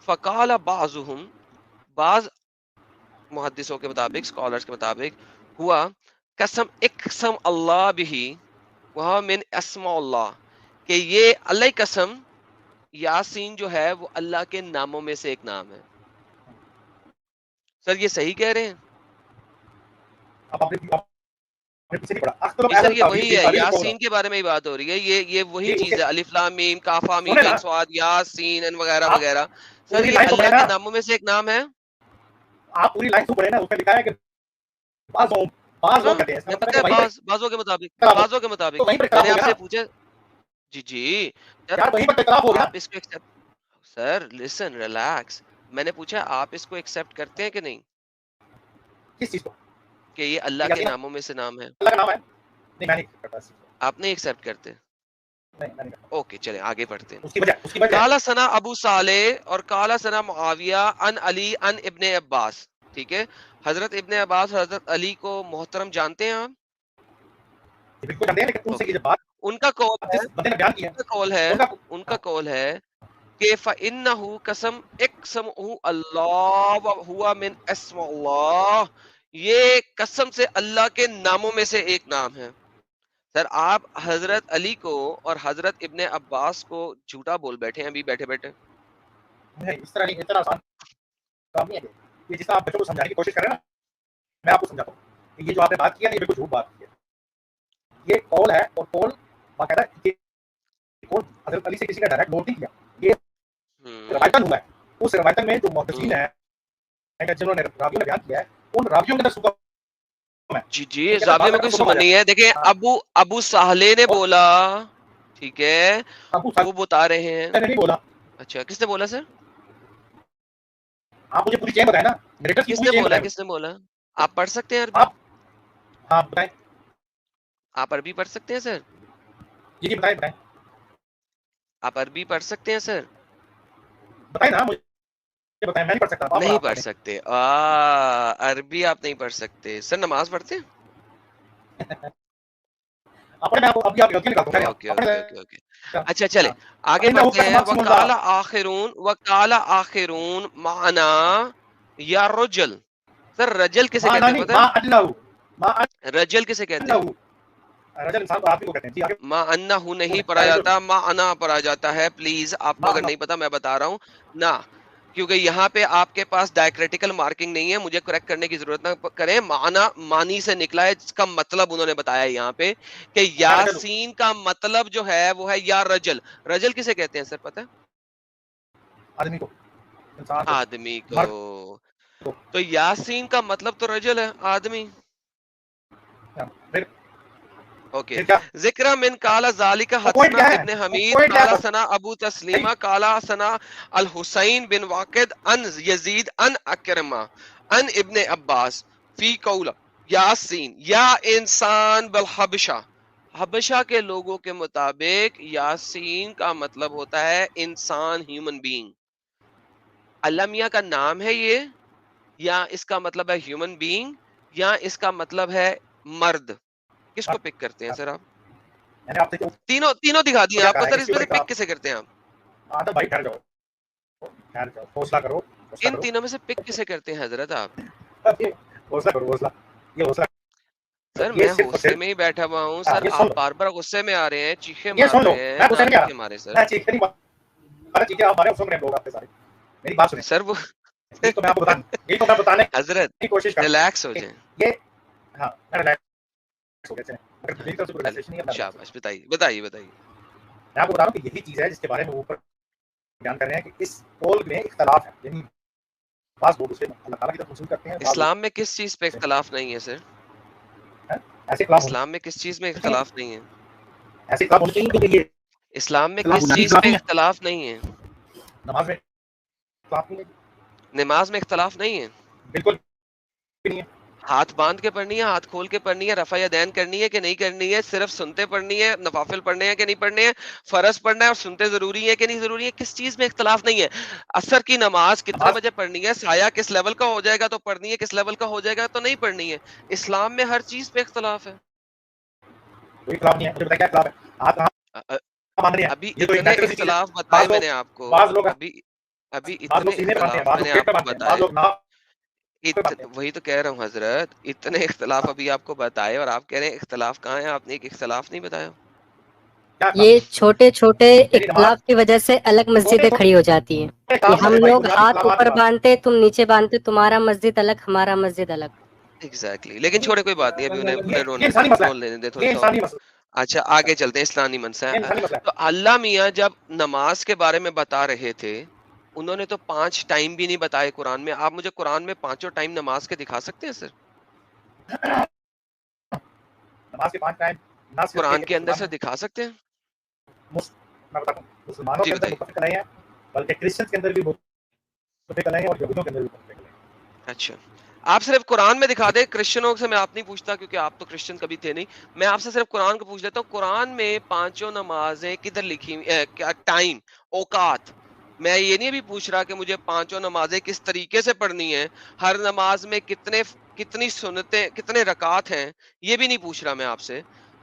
فقال بعضهم، بعض محدثوں کے مطابق، سکالرز کے مطابق، ہوا قسم اقسم اللہ بھی وہ من اسماء اللہ، کہ یہ اللہ قسم یاسین جو ہے وہ اللہ کے ناموں میں سے ایک نام ہے. سر یہ صحیح کہہ رہے ہیں؟ سر یہ وہی ہے، یاسین کے بارے میں ہی بات ہو رہی ہے. یہ وہی چیز ہے، الف لام میم کاف میم عین صاد یاسین وغیرہ وغیرہ. سر یہ اللہ کے ناموں میں سے ایک نام ہے. آپ پوری لائن پڑھیں نا، اس میں لکھا ہے کہ بعضوں کے مطابق میں نے آپ سے پوچھا. جی آپ اس کو ایکسپٹ، سر لسن ریلیکس، میں نے پوچھا آپ اس کو ایکسپٹ کرتے ہیں کہ نہیں؟ کس چیز کو؟ کہ یہ اللہ کے ناموں میں سے نام ہے. اللہ کا نام ہے؟ نہیں میں نہیں کرتا. آپ نہیں ایکسپٹ کرتے؟ اوکے چلیں آگے بڑھتے ہیں. اس کی وجہ قال ثنا ابو صالح اور قال ثنا معاویہ ان علی ان ابن عباس. ٹھیک ہے، حضرت ابن عباس حضرت علی کو محترم جانتے ہیں آپ؟ ان کا قول ہے کہ فَإِنَّهُ قسم اقسمہ اللہ وَهُوَ مِنْ اسم اللہ، یہ قسم سے اللہ کے ناموں میں سے ایک نام ہے. سر آپ حضرت علی کو اور حضرت ابن عباس کو جھوٹا بول بیٹھے ہیں ابھی بیٹھے بیٹھے. اس طرح نہیں، اتنا آسان کام نہیں ہے یہ جس طرح آپ بچوں کو سمجھانے کی کوشش کریں نا، میں آپ کو سمجھاتا ہوں کہ یہ جو آپ نے بات کیا نا، یہ بالکل جھوٹ بات کی ہے. یہ قول ہے، اور قول باقاعدہ قول حضرت علی سے کسی نے ڈائریکٹ نوٹ نہیں کیا، یہ روایتاً ہوا ہے. اس روایتاً میں جو محدثین ہیں جنہوں نے راویوں نے بیان کیا ہے، ان راویوں کے اندر سکون ہے. جی راویوں میں کوئی سکون نہیں ہے. دیکھیں ابو سہلے نے بولا، ٹھیک ہے، وہ بتا رہے ہیں. نہیں بولا. اچھا کس نے بولا سر؟ آپ مجھے پوری چین بتائیں نا. کس نے بولا؟ آپ پڑھ سکتے ہیں عربی؟ ہاں بتائیں. آپ عربی پڑھ سکتے ہیں سر؟ جی بتائیں. آپ عربی پڑھ سکتے ہیں سر؟ بتائیں نا مجھے بتائیں. میں نہیں پڑھ سکتا. نہیں پڑھ سکتے. عربی آپ نہیں پڑھ سکتے. سر نماز پڑھتے ہیں؟ اچھا چلے آگے بڑھتے ہیں. وقال آخرون معنا یا رجل. سر رجل کسے کہتے ہیں پتہ ہے؟ رجل کسے کہتے ہیں؟ ما انہو نہیں پڑھا جاتا، ما انا پڑھا جاتا ہے. پلیز آپ کو اگر نہیں پتا میں بتا رہا ہوں نا، کیونکہ یہاں پہ آپ کے پاس ڈائیکریٹیکل مارکنگ نہیں ہے، مجھے کریکٹ کرنے کی ضرورت نہ کریں. معنی مانی سے نکلا ہے، جس کا مطلب انہوں نے بتایا یہاں پہ کہ یاسین کا مطلب جو ہے وہ ہے یا رجل. رجل کسے کہتے ہیں سر پتہ ہے؟ آدمی کو. تو یاسین کا مطلب تو رجل ہے، آدمی. اوکے. ذکر من قال ذالک حسنا ابن حمید قال ثنا ابو تسلیمہ قال ثنا الحسین بن واقد ان یزید ان اکرمہ ان ابن عباس فی قول یاسین یا انسان بالحبشہ. حبشہ کے لوگوں کے مطابق یاسین کا مطلب ہوتا ہے انسان، ہیومن بینگ. اللہ میاں کا نام ہے یہ، یا اس کا مطلب ہے ہیومن بینگ، یا اس کا مطلب ہے مرد؟ کس کو پک کرتے ہیں سر آپ؟ تینوں دکھا دیے آپ کو سر. اس میں سے پک کسے کرتے ہیں آپ؟ ان تینوں میں سے پک کسے کرتے ہیں حضرت آپ؟ سر میں غصے میں ہی بیٹھا ہوا ہوں سر. آپ بار بار غصے میں آ رہے ہیں، چیخے مار رہے ہیں. مارے سر سر وہ حضرت ریلیکس ہو جائیں. شاباش. بتائیے. میں آپ کو بتا رہا ہوں کہ یہی چیز ہے جس کے بارے میں اوپر بیان کر رہے ہیں کہ اس قول میں اختلاف ہے. یعنی بعض لوگ اسے اللہ تعالیٰ کی طرف منسوب کرتے ہیں. اسلام میں کس چیز پہ اختلاف نہیں ہے سر؟ اسلام میں کس چیز میں اختلاف نہیں ہے؟ اسلام میں کس چیز پہ اختلاف نہیں ہے؟ نماز میں اختلاف نہیں ہے. بالکل نہیں ہے. ہاتھ باندھ کے پڑھنی ہے، ہاتھ کھول کے پڑھنی ہے، رفع یدین کرنی ہے کہ نہیں کرنی ہے، صرف سنتے پڑھنی ہے، نوافل پڑھنے ہیں کہ نہیں پڑھنے ہیں، فرض پڑھنا ہے اور سنتے ضروری ہے کہ نہیں ضروری ہے. کس چیز میں اختلاف نہیں ہے؟ عصر کی نماز کتنے بجے پڑھنی ہے، سایہ کس لیول کا ہو جائے گا تو پڑھنی ہے، کس لیول کا ہو جائے گا تو نہیں پڑھنی ہے. اسلام میں ہر چیز پہ اختلاف ہے. ابھی اتنے اختلاف بتائے میں نے آپ کو، ابھی اتنے اختلاف میں نے آپ کو بتائے. وہی تو کہہ رہا ہوں حضرت، اتنے اختلاف ابھی آپ کو بتائے اور آپ کہہ رہے ہیں اختلاف کہاں ہے؟ آپ نے ایک اختلاف نہیں بتایا. یہ چھوٹے چھوٹے اختلاف کی وجہ سے الگ مسجدیں کھڑی ہو جاتی ہیں کہ ہم لوگ ہاتھ اوپر باندھتے، تم نیچے باندھتے، تمہارا مسجد الگ، ہمارا مسجد الگ. ایگزیکٹلی. لیکن چھوڑے کوئی بات نہیں، ابھی انہیں رول لینے دیں تھوڑا سا. اچھا آگے چلتے ہیں. اسلامی منسا. تو اللہ میاں جب نماز کے بارے میں بتا رہے تھے، انہوں نے تو 5 ٹائم بھی نہیں بتائے قرآن میں. آپ مجھے قرآن میں 5 ٹائم نماز کے دکھا سکتے ہیں سر؟ قرآن کے اندر سے دکھا سکتے ہیں؟ جی بتائیے. اچھا آپ صرف قرآن میں دکھا دیں. کرسچنوں سے میں آپ نہیں پوچھتا کیونکہ آپ تو کرسچن کبھی تھے نہیں. میں آپ سے صرف قرآن کو پوچھ لیتا ہوں. قرآن میں 5 نمازیں کدھر لکھی ہوئی؟ ٹائم، اوقات. میں یہ نہیں بھی پوچھ رہا کہ مجھے 5 نمازیں کس طریقے سے پڑھنی ہیں، ہر نماز میں کتنی سنتیں، کتنے رکعات ہیں، یہ بھی نہیں پوچھ رہا میں آپ سے.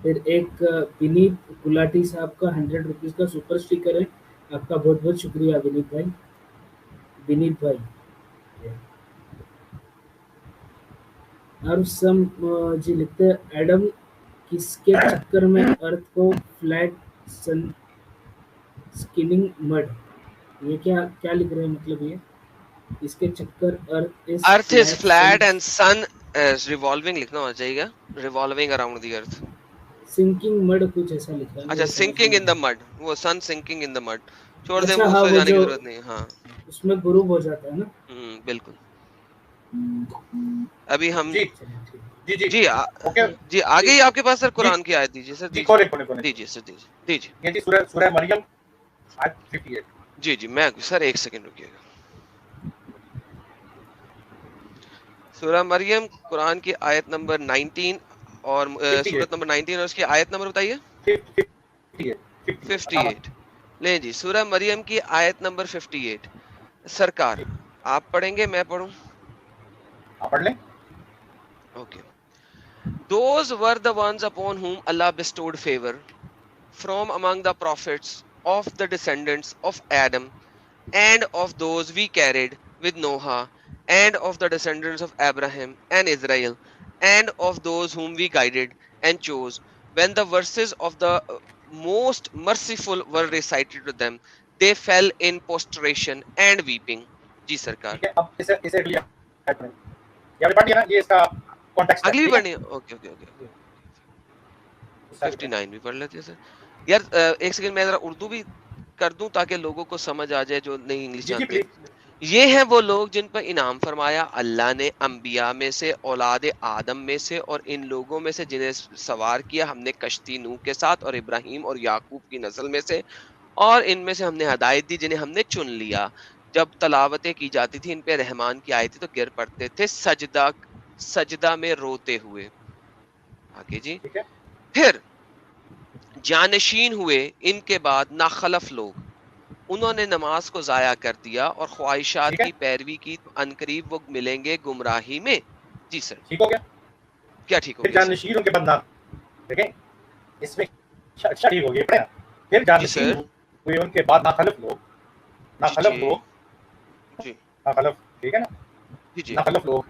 پھر ایک ونیت گلاٹی صاحب کا 100 روپیز کا سپر اسٹیکر ہے. آپ کا بہت بہت شکریہ ونیت بھائی. ونیت بھائی ارسم جی لکھتے ہیں ایڈم کس کے چکر میں ارتھ کو فلیٹ سن اسکننگ مڈ. یہ کیا لکھ رہے ہیں مطلب یہ اس کے چکر earth is flat and sun is revolving لکھنا ہونا چاہیے. Revolving around the earth. Sinking mud کچھ ایسا لکھا ہے. اچھا سنکنگ ان دی مڈ. وہ سن سنکنگ ان دی مڈ چھوڑ دیں. اچھا, وہ جانے کی ضرورت نہیں. ہاں اس میں غروب ہو جاتا ہے نا. بالکل. ابھی ہم جی آ گئی آپ کے پاس سر قرآن کی آیت دیجیے سر. دیجیے سر دیجیے. سورہ مریم آیت 58. جی میں سر ایک سیکنڈ رکیے گا. سورہ مریم قرآن کی آیت نمبر 19 اور سورت نمبر 19 اور اس کی آیت نمبر بتائیے. 58. لیں جی سورہ مریم کی آیت نمبر 58. سرکار آپ پڑھیں گے میں پڑھوں؟ آپ پڑھ لیں. Okay. Those were the ones upon whom Allah bestowed favor from among the prophets of the descendants of Adam and of those we carried with Noah and of the descendants of Abraham and Israel and of those whom we guided and chose. When the verses of the most merciful were recited to them, they fell in prostration and weeping. جی سرکار اگلی بھی پڑھنی ہے. Okay 59 بھی پڑھ لیتے ہیں سر. یار ایک سیکنڈ میں ذرا اردو بھی کر دوں تاکہ لوگوں کو سمجھ آ جائے جو نہیں انگلش جانتے. یہ ہیں وہ لوگ جن پر انعام فرمایا اللہ نے انبیاء میں سے, اولاد آدم میں سے, اور ان لوگوں میں سے جنہیں سوار کیا ہم نے کشتی نوح کے ساتھ, اور ابراہیم اور یعقوب کی نسل میں سے, اور ان میں سے ہم نے ہدایت دی جنہیں ہم نے چن لیا. جب تلاوتیں کی جاتی تھی ان پہ رحمان کی آیتیں تو گر پڑتے تھے سجدہ میں روتے ہوئے. آگے جی. پھر جانشین ہوئے ان کے بعد ناخلف لوگ, انہوں نے نماز کو ضائع کر دیا اور خواہشات کی پیروی کی تو عنقریب وہ ملیں گے گمراہی میں. جی سر ٹھیک ہو گیا. کیا ٹھیک ہو گیا؟ جانشینوں کے بعد دیکھیں اس میں اچھا ٹھیک ہو گیا. پھر جانشین ہوئے ان کے بعد ناخلف لوگ جی ناخلف ٹھیک ہے نا. جی ناخلف لوگ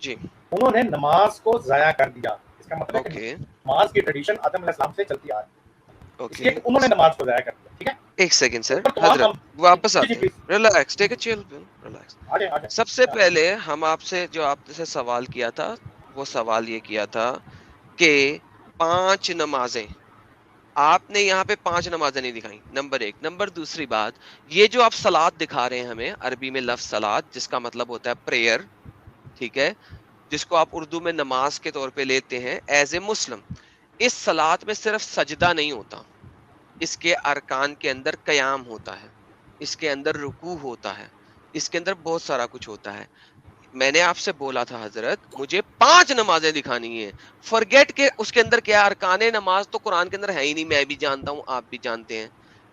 جی انہوں نے نماز کو ضائع کر دیا. اس کا مطلب ہے نماز کی ٹریڈیشن آدم علیہ السلام سے چلتی آ رہی ہے. انہوں نے نماز کو ضائع کر دیا. ٹھیک ہے ایک سیکنڈ سر حضرت واپس آتے ہیں. ریلیکس ٹیک اے چل ریلیکس. سب سے پہلے ہم آپ سے جو آپ سے سوال کیا تھا وہ سوال یہ کیا تھا کہ 5 نمازیں آپ نے یہاں پہ 5 نمازیں نہیں دکھائیں. نمبر 1. نمبر دوسری بات یہ جو آپ صلات دکھا رہے ہیں ہمیں عربی میں لفظ صلات جس کا مطلب ہوتا ہے پریئر, ٹھیک ہے, جس کو آپ اردو میں نماز کے طور پہ لیتے ہیں ایز اے مسلم. اس صلات میں صرف سجدہ نہیں ہوتا, اس کے ارکان کے اندر قیام ہوتا ہے, اس کے اندر رکوع ہوتا ہے, اس کے اندر بہت سارا کچھ ہوتا ہے. میں نے آپ سے بولا تھا حضرت مجھے 5 نمازیں دکھانی ہیں. فرگیٹ کہ اس کے اندر کیا ارکان نماز تو قرآن کے اندر ہے ہی نہیں, میں بھی جانتا ہوں آپ بھی جانتے ہیں.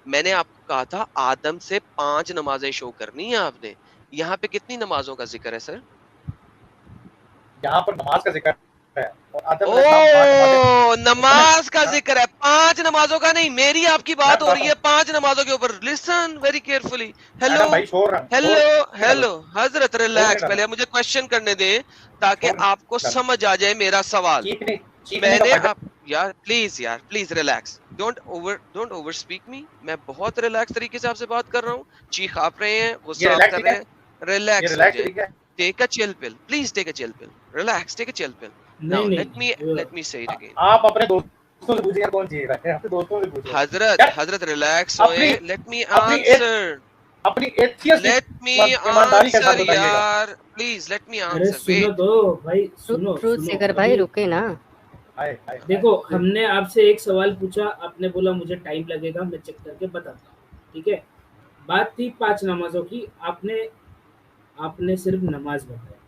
میں نے آپ کو کہا تھا آدم سے 5 نمازیں شو کرنی ہیں آپ نے. یہاں پہ کتنی نمازوں کا ذکر ہے سر؟ یہاں پر نماز کا ذکر ہے. نماز کا ذکر ہے, 5 نمازوں کا نہیں. میری آپ کی بات ہو رہی ہے 5 نمازوں کے اوپر. Listen very carefully. ہیلو حضرت ریلیکس, پہلے مجھے کوشچن کرنے دیں تاکہ آپ کو سمجھ آ جائے میرا سوال. میں نے please relax. Don't over speak me. میں بہت ریلیکس طریقے سے آپ سے بات کر رہا ہوں. چیخ آپ رہے ہیں, غصہ آپ کر رہے ہیں. Relax take a chill pill. Please take a chill pill. Relax, take a chill pill. Now let me say it again. آپ اپنے دوستوں سے پوچھیں کون چاہیے گا, اپنے دوستوں سے پوچھیں. حضرت ریلیکس ہوئے. Let me answer. اپنی ایتھیسٹ Let me answer یار. Please let me answer. سنو دو بھائی, سنو سیکر بھائی رکے نا. دیکھو ہم نے آپ سے ایک سوال پوچھا, آپ نے بولا مجھے ٹائم لگے گا, میں چیک کر کے بتاتا ہوں. ٹھیک ہے, بات تھی 5 نمازوں کی, آپ نے صرف نماز بتایا.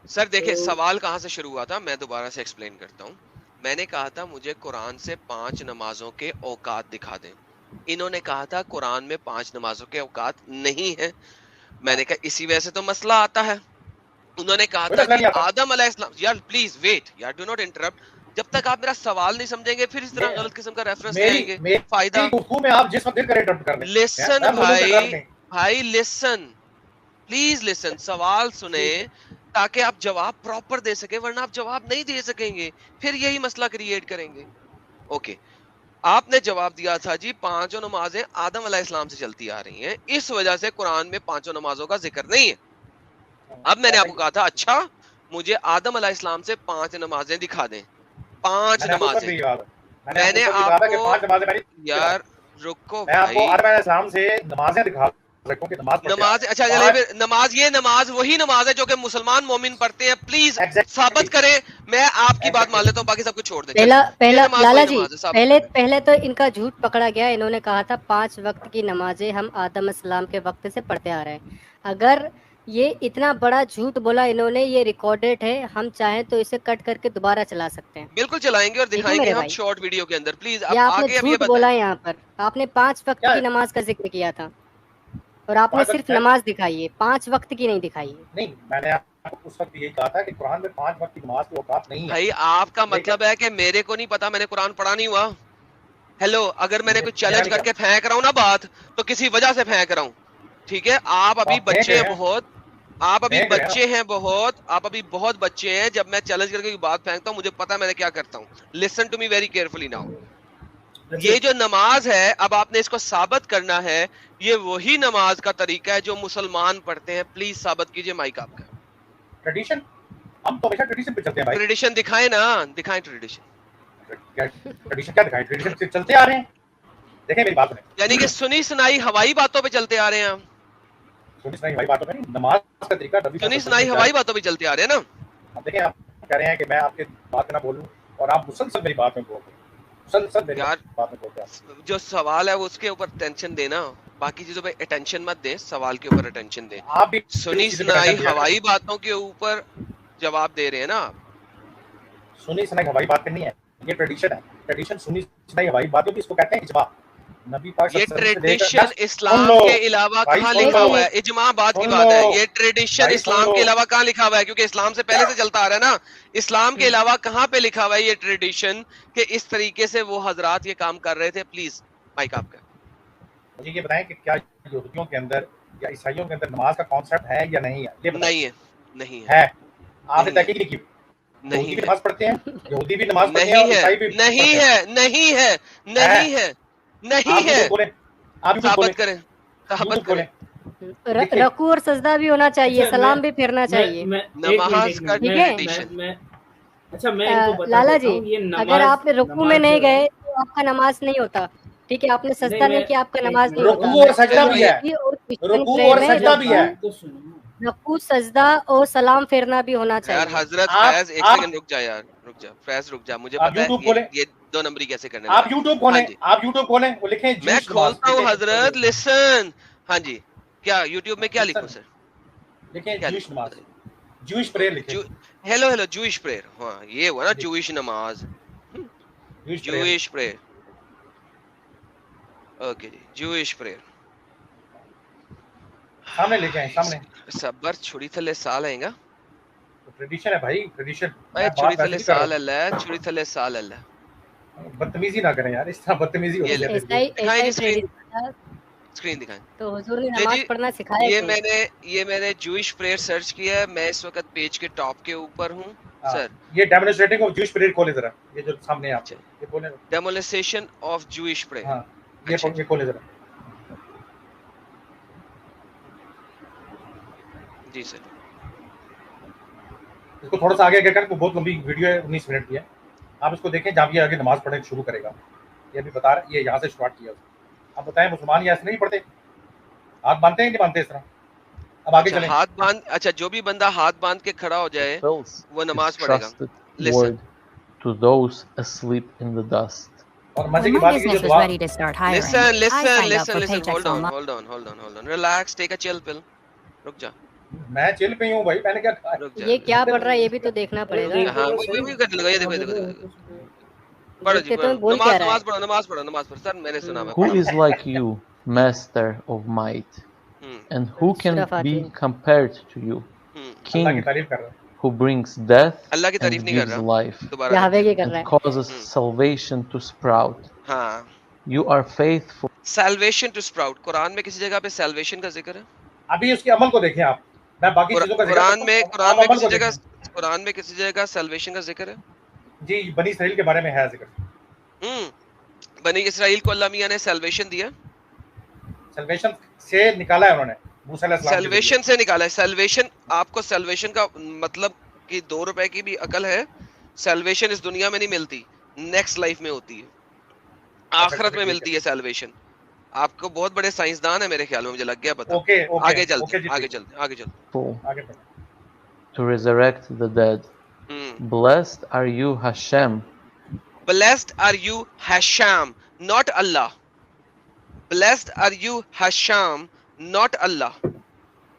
سر دیکھیں سوال کہاں سے شروع ہوا تھا, میں دوبارہ سے ایکسپلین کرتا ہوں. میں نے کہا تھا مجھے قرآن سے 5 نمازوں کے اوقات دکھا دیں. انہوں نے کہا تھا قرآن میں 5 نمازوں کے اوقات نہیں ہیں. میں نے کہا اسی وجہ سے تو مسئلہ آتا ہے. انہوں نے کہا تھا کہ آدم علیہ السلام, یار پلیز ویٹ یار, ڈو ناٹ انٹرپٹ. جب تک آپ میرا سوال نہیں سمجھیں گے پھر اس طرح غلط قسم کا ریفرنس دیں گے فائدہ. لسن بھائی لسن پلیز لسن, سوال سنیں تاکہ آپ جواب پراپر دے سکیں, ورنہ آپ جواب نہیں دے سکیں گے, پھر یہی مسئلہ کریٹ کریں گے. اوکے آپ نے جواب دیا تھا جی 5 نمازیں آدم علیہ السلام سے چلتی آ رہی ہیں, اس وجہ سے قرآن میں 5 نمازوں کا ذکر نہیں ہے. اب میں نے آپ کو کہا تھا اچھا مجھے آدم علیہ السلام سے 5 نمازیں دکھا دیں, 5 نمازیں. میں نے آپ کو یار رکو بھائی نماز, اچھا نماز, یہ نماز وہی نماز ہے جو کہ مسلمان مومن پڑھتے ہیں, پلیز ثابت کریں. میں آپ کی بات مان لیتا ہوں, باقی سب کچھ چھوڑ دیں. پہلا لالا جی پہلے تو ان کا جھوٹ پکڑا گیا, انہوں نے کہا تھا 5 وقت کی نمازیں ہم آدم السلام کے وقت سے پڑھتے آ رہے ہیں. اگر یہ اتنا بڑا جھوٹ بولا انہوں نے, یہ ریکارڈڈ ہے, ہم چاہیں تو اسے کٹ کر کے دوبارہ چلا سکتے ہیں. بالکل چلائیں گے اور دکھائیں گے ہم شارٹ ویڈیو کے اندر. پلیز آپ نے جھوٹ بولا یہاں پر, آپ نے 5 وقت کی نماز کا ذکر کیا تھا اور آپ نے صرف نماز دکھائی ہے, 5 وقت کی نہیں دکھائی ہے. نہیں میں نے اس وقت یہی کہا تھا کہ قرآن میں 5 وقت کی نماز کی اوقات نہیں ہے. بھائی آپ کا مطلب ہے کہ میرے کو نہیں پتا, میں نے قرآن پڑھا نہیں ہوا. ہیلو, اگر میں نے کچھ چیلنج کر کے پھینک رہا ہوں نا بات, تو کسی وجہ سے پھینک رہا ہوں, ٹھیک ہے. آپ ابھی بچے ہیں بہت, آپ ابھی بچے ہیں بہت, آپ ابھی بہت بچے ہیں. جب میں چیلنج کر کے بات پھینکتا ہوں مجھے پتا میں نے کیا کرتا ہوں. Listen to me very carefully now. یہ جو نماز ہے اب آپ نے اس کو ثابت کرنا ہے, یہ وہی نماز کا طریقہ ہے جو مسلمان پڑھتے ہیں. پلیز ثابت کیجئے, مائک آپ کا. ٹریڈیشن, ہم تو ہمیشہ ٹریڈیشن پہ چلتے ہیں بھائی. ٹریڈیشن دکھائیں نا, دکھائیں ٹریڈیشن. ٹریڈیشن کیا دکھائیں, ٹریڈیشن سے چلتے آ رہے ہیں. دیکھیں میری بات سنیں, یعنی کہ سنی سنائی ہوائی باتوں پہ چلتے آ رہے ہیں. سنی سنائی ہوائی باتوں پہ نہیں, نماز کا طریقہ سنی سنائی ہوائی باتوں پہ چلتے آ رہے ہیں نا. اب دیکھیں آپ کہہ رہے ہیں کہ میں آپ کی بات نہ بولوں اور آپ مسلسل میری بات میں بول رہے ہیں. جو سوال ہے اس کے اوپر ٹینشن دینا, باقی چیزوں پہ اٹینشن مت دیں, سوال کے اوپر اٹینشن دیں. سنی سنائی ہوائی باتوں کے اوپر جواب دے رہے ہیں نا آپ. سنی سنائی ہوائی بات نہیں ہے, یہ ٹریڈیشن ہے. ٹریڈیشن سنی سنائی ہوائی باتوں کی اس کو کہتے ہیں اجماع. نبی پاک یہ ٹریڈیشن اسلام کے علاوہ کہاں لکھا ہوا ہے؟ اجماع بات کی بات ہے. یہ ٹریڈیشن اسلام کے علاوہ کہاں لکھا ہوا ہے؟ کیونکہ اسلام سے پہلے سے چلتا آ رہا ہے نا. اسلام کے علاوہ کہاں پہ لکھا ہوا ہے یہ ٹریڈیشن کہ اس طریقے سے وہ حضرات یہ کام کر رہے تھے؟ پلیز مائک آپ کا. مجھے یہ بتائیں کہ کیا یہودیوں کے اندر یا عیسائیوں کے اندر نماز کا کانسیپٹ ہے یا نہیں ہے؟ نہیں ہے. نہیں ہے. آپ نے تحقیق نہیں کی. نہیں ہے. نماز پڑھتے ہیں, یہودی بھی نماز پڑھتے ہیں, عیسائی بھی نہیں ہے. نہیں ہے. نہیں ہے. نہیں ہے. ثابت کریں, ثابت کریں. رکوع اور سجدہ بھی ہونا چاہیے, سلام بھی پھرنا چاہیے. نماز کا ٹریڈیشن. اچھا میں لالا جی, اگر آپ رکوع میں نہیں گئے تو آپ کا نماز نہیں ہوتا, ٹھیک ہے. آپ نے سجدہ نہیں کیا, آپ کا نماز نہیں ہوتا. رکوع اور سجدہ بھی ہے, رکوع اور سجدہ بھی ہے. رکوع سجدہ اور سلام پھیرنا بھی ہونا چاہیے. یار حضرت فیض ایک سیکنڈ رک جا, یار رک جا فیض, رک جا. مجھے پتا ہے یہ 2 نمبری کیسے کرنے ہیں. آپ یوٹیوب کھولیں, آپ یوٹیوب کھولیں, وہ لکھیں میں کھولتا ہوں حضرت. لسن, ہاں جی, کیا یوٹیوب میں کیا لکھوں سر؟ لکھیں جوئش نماز, جوئش پریئر لکھیں. ہیلو ہیلو جوئش پریئر, ہاں یہ ہوا نا جوئش نماز, جوئش پریئر. اوکے جی, جوئش پریئر. سامنے لکھیں, سامنے. صبر چھڑی تھلے سال آئیں گا. ٹریڈیشن ہے بھائی, ٹریڈیشن. چھڑی تھلے سال اللہ, چھڑی تھلے سال اللہ. بدتمیزی نہ کریں یار, اس طرح بدتمیزی ہوتی ہے. اسکرین دکھائیں. تو حضور نے نماز پڑھنا سکھایا. یہ میں نے جوئش پریئر سرچ کیا ہے. میں اس وقت پیج کے ٹاپ کے اوپر ہوں سر. یہ ڈیمونسٹریٹنگ آف جوئش پریئر کھولے ذرا, یہ جو سامنے ہے آپ یہ کھولیں. ڈیمونسٹریشن آف جوئش پریئر, ہاں یہ کھولے ذرا. جی سر. اس کو تھوڑا سا آگے کر, بہت لمبی ویڈیو ہے, 19 منٹ کی ہے. آپ اس کو دیکھیں جہاں یہ آگے نماز پڑھنے شروع کرے گا. یہ ابھی بتا رہا ہے, یہ یہاں سے اسٹارٹ کیا. آپ بتائیں مسلمان یہ ایسے نہیں پڑھتے, ہاتھ باندھتے ہیں نہیں باندھتے اس طرح؟ اب آگے چلیں. ہاتھ باندھ, اچھا جو بھی بندہ ہاتھ باندھ کے کھڑا ہو جائے وہ نماز پڑھے گا. Listen to those asleep in the dust. اور مزے کی بات ہے کہ جو دعا, listen, hold on, relax, take a chill pill. رک جا. میں چل پہ ہوں بھائی, میں نے کیا کہا. یہ کیا پڑھ رہا ہے یہ بھی تو دیکھنا پڑے گا. ہاں وہ بھی کر لے گا. یہ دیکھو پڑھو جی, نماز پڑھو سر. میں نے سنا. Who is like you, master of might, and who can be compared to you, king who brings death اللہ کی تعریف and نہیں کر gives رہا life دوبارہ یہوہ کی کر رہا and ہے. causes salvation to sprout. ہاں You are faithful. salvation to sprout. قرآن میں کسی جگہ پہ salvation کا ذکر ہے؟ ابھی اس کے عمل کو دیکھیں آپ. میں باقی چیزوں کا ذکر قرآن میں قرآن میں کسی جگہ salvation کا ذکر ہے؟ جی بنی اسرائیل کے بارے میں ہے ذکر. بنی اسرائیل کو اللہ میاں نے salvation دیا؟ سیلویشن سے نکالا ہے انہوں نے. موسیٰ علیہ السلام سیلویشن سے نکالا ہے. سیلویشن آپ کو سیلویشن کا مطلب کہ 2 روپے کی بھی عقل ہے. سیلویشن اس دنیا میں نہیں ملتی, نیکسٹ لائف میں ہوتی ہے, آخرت میں ملتی ہے سیلویشن. آپ کو بہت بڑے سائنسدان ہیں میرے خیال میں, مجھے لگ گیا پتا. آگے چلتے. To resurrect the dead. Blessed are you Hashem. Blessed are you Hashem, not Allah. Blessed are you Hashem, not Allah.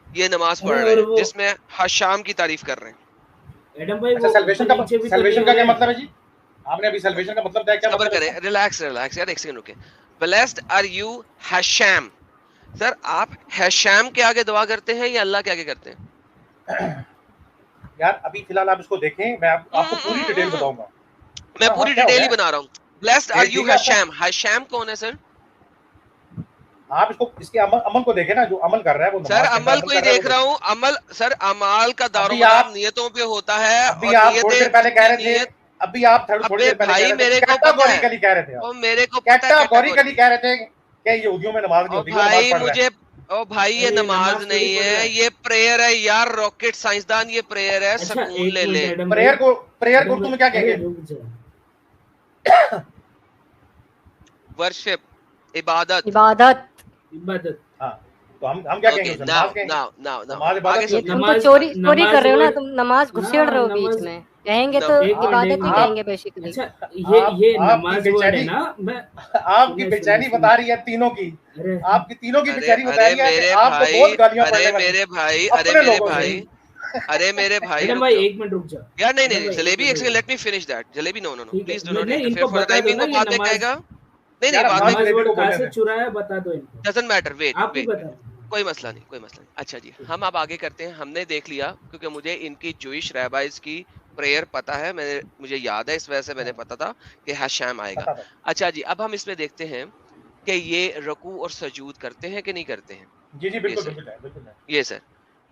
یہ نماز پڑھ رہے ہیں جس میں حشام کی تعریف کر رہے ہیں. ایڈم بھائی سیلویشن کا کیا مطلب ہے جی؟ آپ نے ابھی سیلویشن کا مطلب کیا صبر کریں, ریلیکس یار, ایک سیکنڈ رکیں. Blessed are you Hashem. سر آپ حشام کے آگے دعا کرتے ہیں یا اللہ کے آگے کرتے ہیں؟ یار ابھی فی الحال آپ اس کو دیکھیں, میں آپ کو پوری ڈیٹیل بتاؤں گا. میں پوری ڈیٹیل ہی بنا رہا ہوں. Blessed are you Hashem. حشام کون ہے سر؟ آپ اس کے عمل کو دیکھیں نا, جو عمل کر رہا ہے وہ. سر عمل کو ہی دیکھ رہا ہوں. عمل سر اعمال کا دار و مدار نیتوں پہ ہوتا ہے. ابھی آپ تھوڑی دیر پہلے کہہ رہے تھے, ابھی آپ تھوڑی دیر پہلے کیٹاگوریکلی کہہ رہے تھے, میرے کو کیٹاگوریکلی کہہ رہے تھے کہ یہودیوں میں نماز نہیں ہوتی. بھائی مجھے او بھائی یہ نماز نہیں ہے, یہ پریئر ہے یار. راکٹ سائنسدان یہ پریئر ہے, سکون لے لے. پریئر کو اردو میں کیا کہیں گے؟ ورشپ, عبادت. ہاں تو ہم کیا کہیں گے؟ تم تو چوری کر رہے ہو نا, تم نماز گھسیڑ رہے ہو بیچ میں. کہیں گے تو عبادت ہی کہیں گے بیسیکلی. یہ نماز ورڈ ہے نا, آپ کی بے چینی بتا رہی ہے تینوں کی, آپ کی تینوں کی بے چینی بتا رہی ہے کہ آپ کو بہت گالیاں پڑنے والی. ارے میرے بھائی ایک منٹ رک جا یار. نہیں جلیبی, ایک second, let me finish that. Jalebi no please do not interfere for time. ان کو بعد میں کہے گا. نہیں بعد میں چرایا بتا دو ان کو. ڈزنٹ میٹر, ویٹ آپ بھی بتا. کوئی مسئلہ نہیں. اچھا جی, ہم اب آگے کرتے ہیں. ہم نے دیکھ لیا کیونکہ مجھے ان کی جوئش ریبائز کی پریئر پتا ہے, مجھے یاد ہے, اس وجہ سے میں نے پتا تھا کہ حشام آئے گا. اچھا جی, اب ہم اس میں دیکھتے ہیں کہ یہ رکوع اور سجود کرتے ہیں کہ نہیں کرتے ہیں. جی بالکل. یہ سر,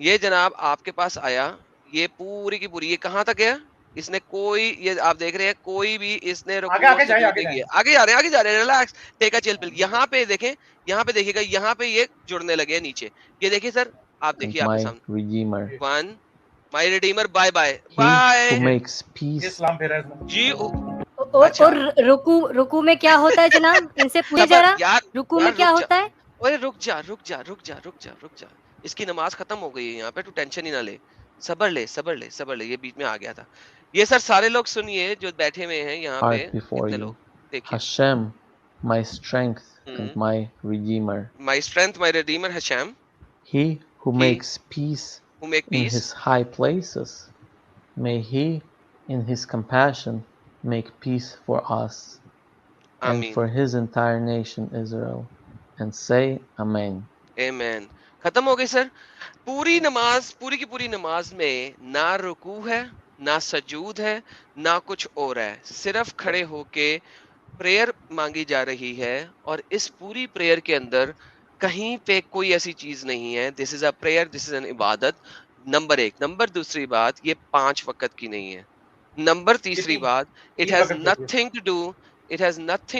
یہ جناب آپ کے پاس آیا, یہ پوری کی پوری, یہ کہاں تک گیا؟ اس نے کوئی, یہ آپ دیکھ رہے ہیں, کوئی بھی اس نے رکوع اور سجود نہیں کیا. آگے جا رہے ہیں, ریلیکس, ٹیک اے چل پل. یہاں پہ دیکھیں, یہاں پہ دیکھیے گا, یہاں پہ یہ جڑنے لگے نیچے. یہ دیکھیے سر, آپ دیکھیے آپ کے سامنے. ون مائی ریڈیمر, بائے بائے بائے. جی اور رکوع میں کیا ہوتا ہے جناب؟ ان سے پوچھے ذرا, رکوع میں کیا ہوتا ہے؟ اوے رک جا. اس کی نماز ختم ہو گئی ہے یہاں پہ, تو ٹینشن ہی نہ لے. صبر لے, یہ بیچ میں آ گیا تھا. یہ سر سارے لوگ سنیے جو بیٹھے ہوئے ہیں یہاں پہ, کتنے لوگ دیکھیے. Hashem, my strength and my redeemer. My strength, my redeemer, Hashem. He who makes peace in his high places. May he in his compassion make peace for us and for his entire nation Israel. And say Amen. Amen. ختم ہو گئی سر. پوری کی پوری نماز میں نہ رکوع ہے, نہ سجود ہے, نہ کچھ اور ہے. صرف کھڑے ہو کے پریئر مانگی جا رہی ہے, اور اس پوری پریئر کے اندر کہیں پہ کوئی ایسی چیز نہیں ہے. This is a prayer, this is an عبادت. نمبر 1. نمبر دوسری بات, یہ 5 وقت کی نہیں ہے. نمبر تیسری بات, it has nothing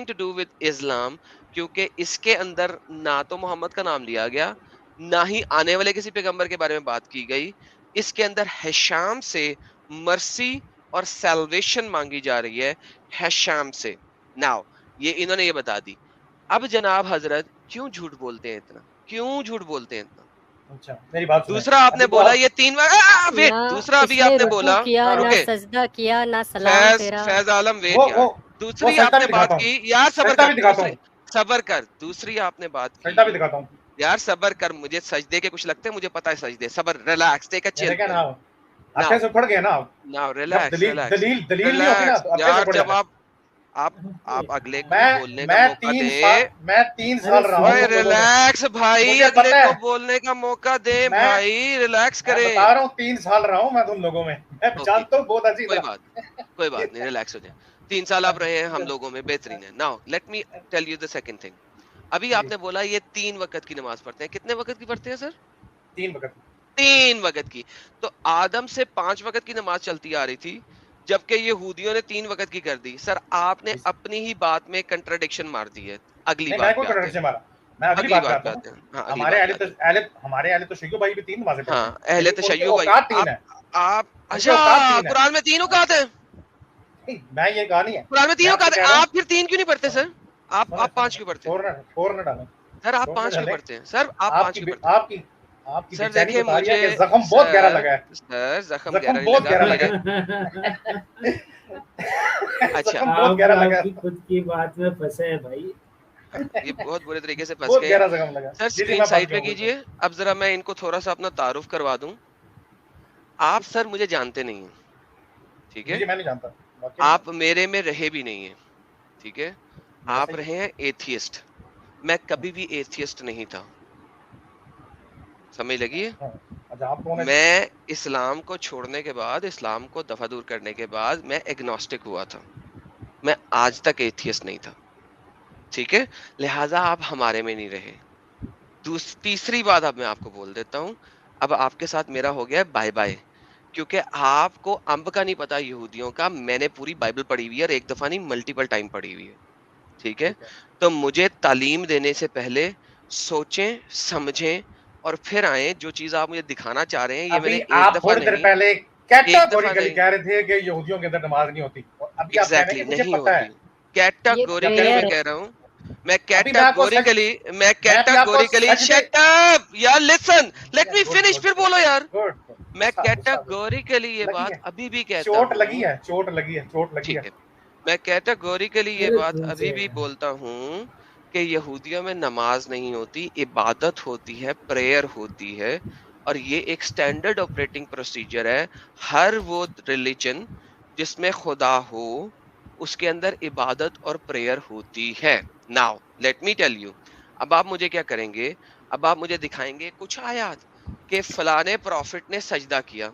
to do with Islam, کیونکہ اس کے اندر نہ تو محمد کا نام لیا گیا, نہ ہی آنے والے کسی پیغمبر کے بارے میں بات کی گئی. اس کے اندر حشام سے مرسی اور سیلویشن مانگی جا رہی ہے, حشام سے. ناؤ یہ انہوں نے یہ بتا دی. اب جناب حضرت کیوں جھوٹ بولتے ہیں اتنا, اچھا میری بات سنیں. دوسرا آپ نے بولا یہ 3 ویٹ, دوسرا ابھی آپ نے بولا نہ سجدہ کیا نہ سلام پھیرا. فیض عالم ویٹ یار, دوسری آپ نے بات کی یار, صبر کر. دوسری آپ نے بات کی یار, صبر کر. مجھے سجدے کے کچھ لگتے ہیں, مجھے پتا ہے سجدے. صبر, ریلیکس, ٹیک اے چل. اچھے سے پڑھ گئے نا نا, ریلیکس دلیل نہیں ہوتی نا یار. جب آپ اگلے کو بولنے کا موقع دے. میں 3 سال رہا ہوں. ریلیکس بھائی, اگلے کو بولنے کا موقع دے بھائی, ریلیکس کرے. بتا رہا ہوں 3 سال رہا ہوں میں تم لوگوں میں. کوئی بات نہیں, ریلیکس ہو جائیں. 3 سال آپ رہے ہیں ہم لوگوں میں, بہترین ہے. Now let me tell you the second thing. ابھی آپ نے بولا یہ 3 وقت کی نماز پڑھتے ہیں. کتنے وقت کی پڑھتے ہیں سر؟ 3 وقت کی. تو آدم سے 5 وقت کی نماز چلتی آ رہی تھی, جبکہ یہودیوں نے 3 وقت کی کر دی. سر آپ نے اپنی ہی بات میں کنٹراڈکشن مار دی ہے. اگلی بات پہ آتے ہیں. ہمارے اہل تشیع بھائی بھی 3 نمازیں پڑھتے ہیں. ہاں اہل تشیع بھائی آپ اچھا قرآن میں 3 اوقات ہیں. میں یہ کہا نہیں ہے قرآن میں 3 اوقات ہیں. آپ پھر 3 کیوں نہیں پڑھتے سر؟ آپ 5 کیوں پڑھتے ہیں سر؟ آپ 5 کیوں پڑھتے ہیں سر؟ آپ 5 کیوں پڑھتے ہیں سر؟ دیکھیں مجھے زخم بہت گہرا لگا ہے سر. زخم گہرا لگا ہے. اچھا بہت گہرا لگا ہے. خود کی بات میں پھنسے ہیں بھائی, یہ بہت برے طریقے سے پھنس گئے سر. اسکرین سائڈ پہ کیجئے. اب ذرا میں ان کو تھوڑا سا اپنا تعارف کروا دوں. آپ سر مجھے جانتے نہیں ہیں, ٹھیک ہے؟ میں نہیں جانتا. آپ میرے میں رہے بھی نہیں ہیں, ٹھیک ہے؟ آپ رہے ہیں ایتھیسٹ. میں کبھی بھی ایتھیسٹ نہیں تھا, سمجھ لگی ہے؟ میں اسلام کو چھوڑنے کے بعد, اسلام کو دفع دور کرنے کے بعد میں ایگنوسٹک ہوا تھا. میں آج تک ایتھیسٹ نہیں تھا, ٹھیک ہے؟ لہٰذا آپ ہمارے میں نہیں رہے. تیسری بات اب میں آپ کو بول دیتا ہوں, اب آپ کے ساتھ میرا ہو گیا بائے بائے, کیونکہ آپ کو امب کا نہیں پتا یہودیوں کا. میں نے پوری بائبل پڑھی ہوئی ہے, اور ایک دفعہ نہیں ملٹیپل ٹائم پڑھی ہوئی ہے, ٹھیک ہے؟ تو مجھے تعلیم دینے سے پہلے سوچیں سمجھیں اور پھر آئیں. جو چیز آپ مجھے دکھانا چاہ رہے ہیں یہ میں نے ایک دفعہ نہیں, پہلے کیٹاگوریکلی کہہ رہے تھے کہ یہودیوں کے اندر نماز نہیں ہوتی. ایگزیکٹلی نہیں ہوتی. کیٹاگوریکلی میں کہہ رہا ہوں, میں کیٹاگوریکلی شٹ اپ یار, لسن لیٹ می فنش, پھر بولو یار. میں کیٹاگوریکلی یہ بات ابھی بھی کہتا ہوں. چوٹ لگی ہے. میں کیٹاگوریکلی یہ بات ابھی بھی بولتا ہوں کہ یہودیوں میں نماز نہیں ہوتی, عبادت ہوتی ہے, پریئر ہوتی ہے. اور یہ ایک سٹینڈرڈ آپریٹنگ پروسیجر ہے. ہر وہ ریلیجن جس میں خدا ہو اس کے اندر عبادت اور پریئر ہوتی ہے. Now let me tell you. اب آپ مجھے کیا کریں گے؟ اب آپ مجھے دکھائیں گے کچھ آیات کہ فلانے پروفٹ نے سجدہ کیا,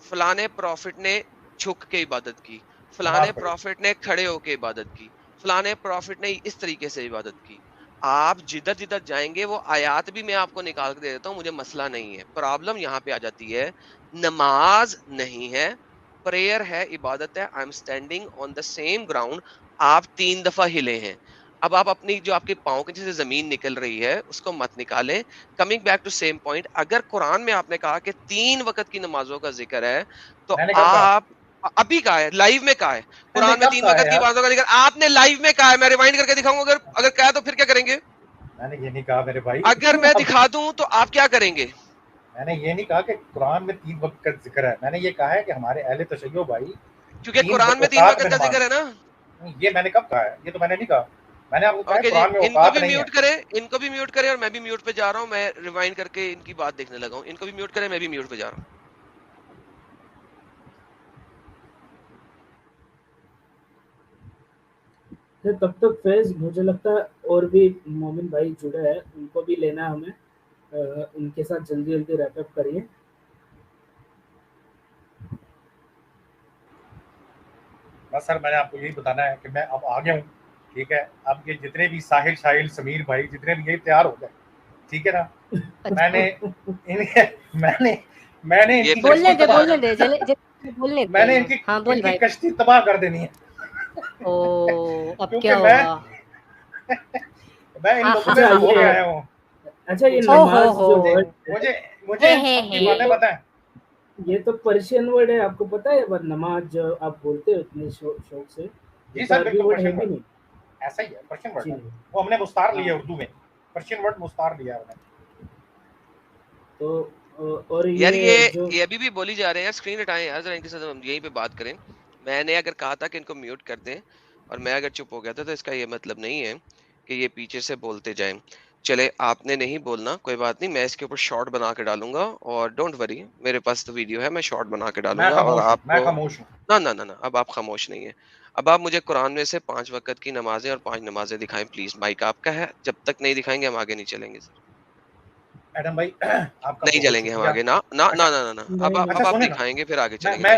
فلانے پروفٹ نے جھک کے عبادت کی, فلانے پروفٹ نے کھڑے ہو کے عبادت کی, فلانے پروفٹ نے اس طریقے سے عبادت کی. آپ جدھر جدھر جائیں گے وہ آیات بھی میں آپ کو نکال کے دے دیتا ہوں, مجھے مسئلہ نہیں ہے. پرابلم یہاں پہ آ جاتی ہے, نماز نہیں ہے, پریئر ہے, عبادت ہے. I am standing on the same ground. آپ 3 دفعہ ہلے ہیں. اب آپ اپنی جو آپ کے پاؤں کے نیچے سے زمین نکل رہی ہے اس کو مت نکالیں. Coming back to same point, اگر قرآن میں آپ نے کہا کہ 3 وقت کی نمازوں کا ذکر ہے تو آپ ابھی کہا ہے, لائیو میں کہا ہے قرآن میں 3 وقت کی نمازوں کا ذکر, آپ نے لائیو میں کہا ہے. میں ریوائنڈ کر کے دکھاؤں گا, اگر کہا تو پھر کیا کریں گے؟ میں نے یہ نہیں کہا میرے بھائی. اگر میں دکھا دوں تو آپ کیا کریں گے؟ میں نے یہ نہیں کہا کہ قرآن میں 3 وقت کا ذکر ہے. میں نے یہ کہا ہے کہ ہمارے اہل تشیع بھائی, کیونکہ قرآن میں 3 وقت کا ذکر ہے نا. یہ میں نے کب کہا ہے؟ یہ تو میں نے نہیں کہا. میں نے آپ کو کہا قرآن میں اوقات نہیں ہے. ان کو بھی میوٹ کریں اور میں بھی میوٹ پہ جا رہا ہوں. میں ریوائنڈ کر کے ان کی بات دیکھنے لگا ہوں. ان کو بھی میوٹ کریں, میں بھی میوٹ پہ جا رہا ہوں. تب تک فیض مجھے لگتا ہے اور بھی مومن بھائی جڑے ہیں, ان کو بھی لینا ہے ہمیں. ان کے ساتھ جلدی جلدی ریپ اپ کریے. بس سر میں نے آپ کو یہی بتانا ہے کہ میں اب آگے ہوں, ٹھیک ہے؟ اب یہ جتنے بھی ساحل شاہل سمیر بھائی جتنے بھی, یہی تیار ہو گئے, ٹھیک ہے نا؟ میں نے ان کی کشتی تباہ کر دینی ہے. اب کیا ہوگا؟ میں ان لوگوں سے ہو کے آیا ہوں. اچھا یہ نماز جو مجھے پتہ ہے, یہ تو پرشین ورڈ ہے, آپ کو پتا ہے. نماز جو آپ بولتے ہو اتنے شوق سے, جی سر ایسا ہی ہے, پرشین ورڈ ہے وہ, ہم نے مستعار لیا اردو میں, پرشین ورڈ مستعار لیا ہم نے. تو اور یار یہ ابھی بھی بولی جا رہے ہیں. اسکرین ہٹائیں یار ذرا, ان کے ساتھ ہم یہیں پہ بات کریں. میں نے اگر کہا تھا کہ ان کو میوٹ کر دیں اور میں اگر چپ ہو گیا تھا تو اس کا یہ مطلب نہیں ہے کہ یہ پیچھے سے بولتے جائیں. چلے آپ نے نہیں بولنا, کوئی بات نہیں, میں اس کے اوپر شارٹ بنا کے ڈالوں گا. اور ڈونٹ وری, میرے پاس تو ویڈیو ہے, میں شارٹ بنا کے ڈالوں گا. اور آپ نہ اب آپ خاموش نہیں ہیں. اب آپ مجھے قرآن میں سے 5 وقت کی نمازیں اور 5 نمازیں دکھائیں پلیز. مائک آپ کا ہے, جب تک نہیں دکھائیں گے ہم آگے نہیں چلیں گے. سر ایڈم بھائی نہیں چلیں گے ہم آگے. نا اب آپ دکھائیں گے پھر آگے چلیں گے.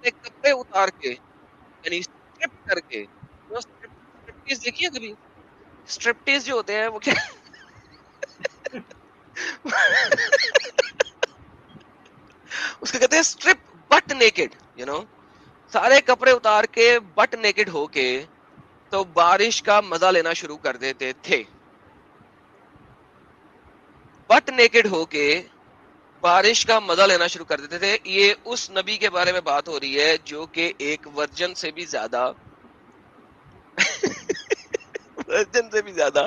اپنے کپڑے اتار کے یعنی اسٹرپ کر کے, اسٹرپٹیز دیکھیے کبھی, اسٹرپٹیز جو ہوتے ہیں وہ کیا اس کو کہتے ہیں strip but naked, you know, سارے کپڑے اتار کے بٹ نیکڈ ہو کے تو بارش کا مزہ لینا شروع کر دیتے تھے. بٹ نیکڈ ہو کے بارش کا مزہ لینا شروع کر دیتے تھے. یہ اس نبی کے بارے میں بات ہو رہی ہے جو کہ ایک ورجن سے بھی زیادہ ورجن سے بھی زیادہ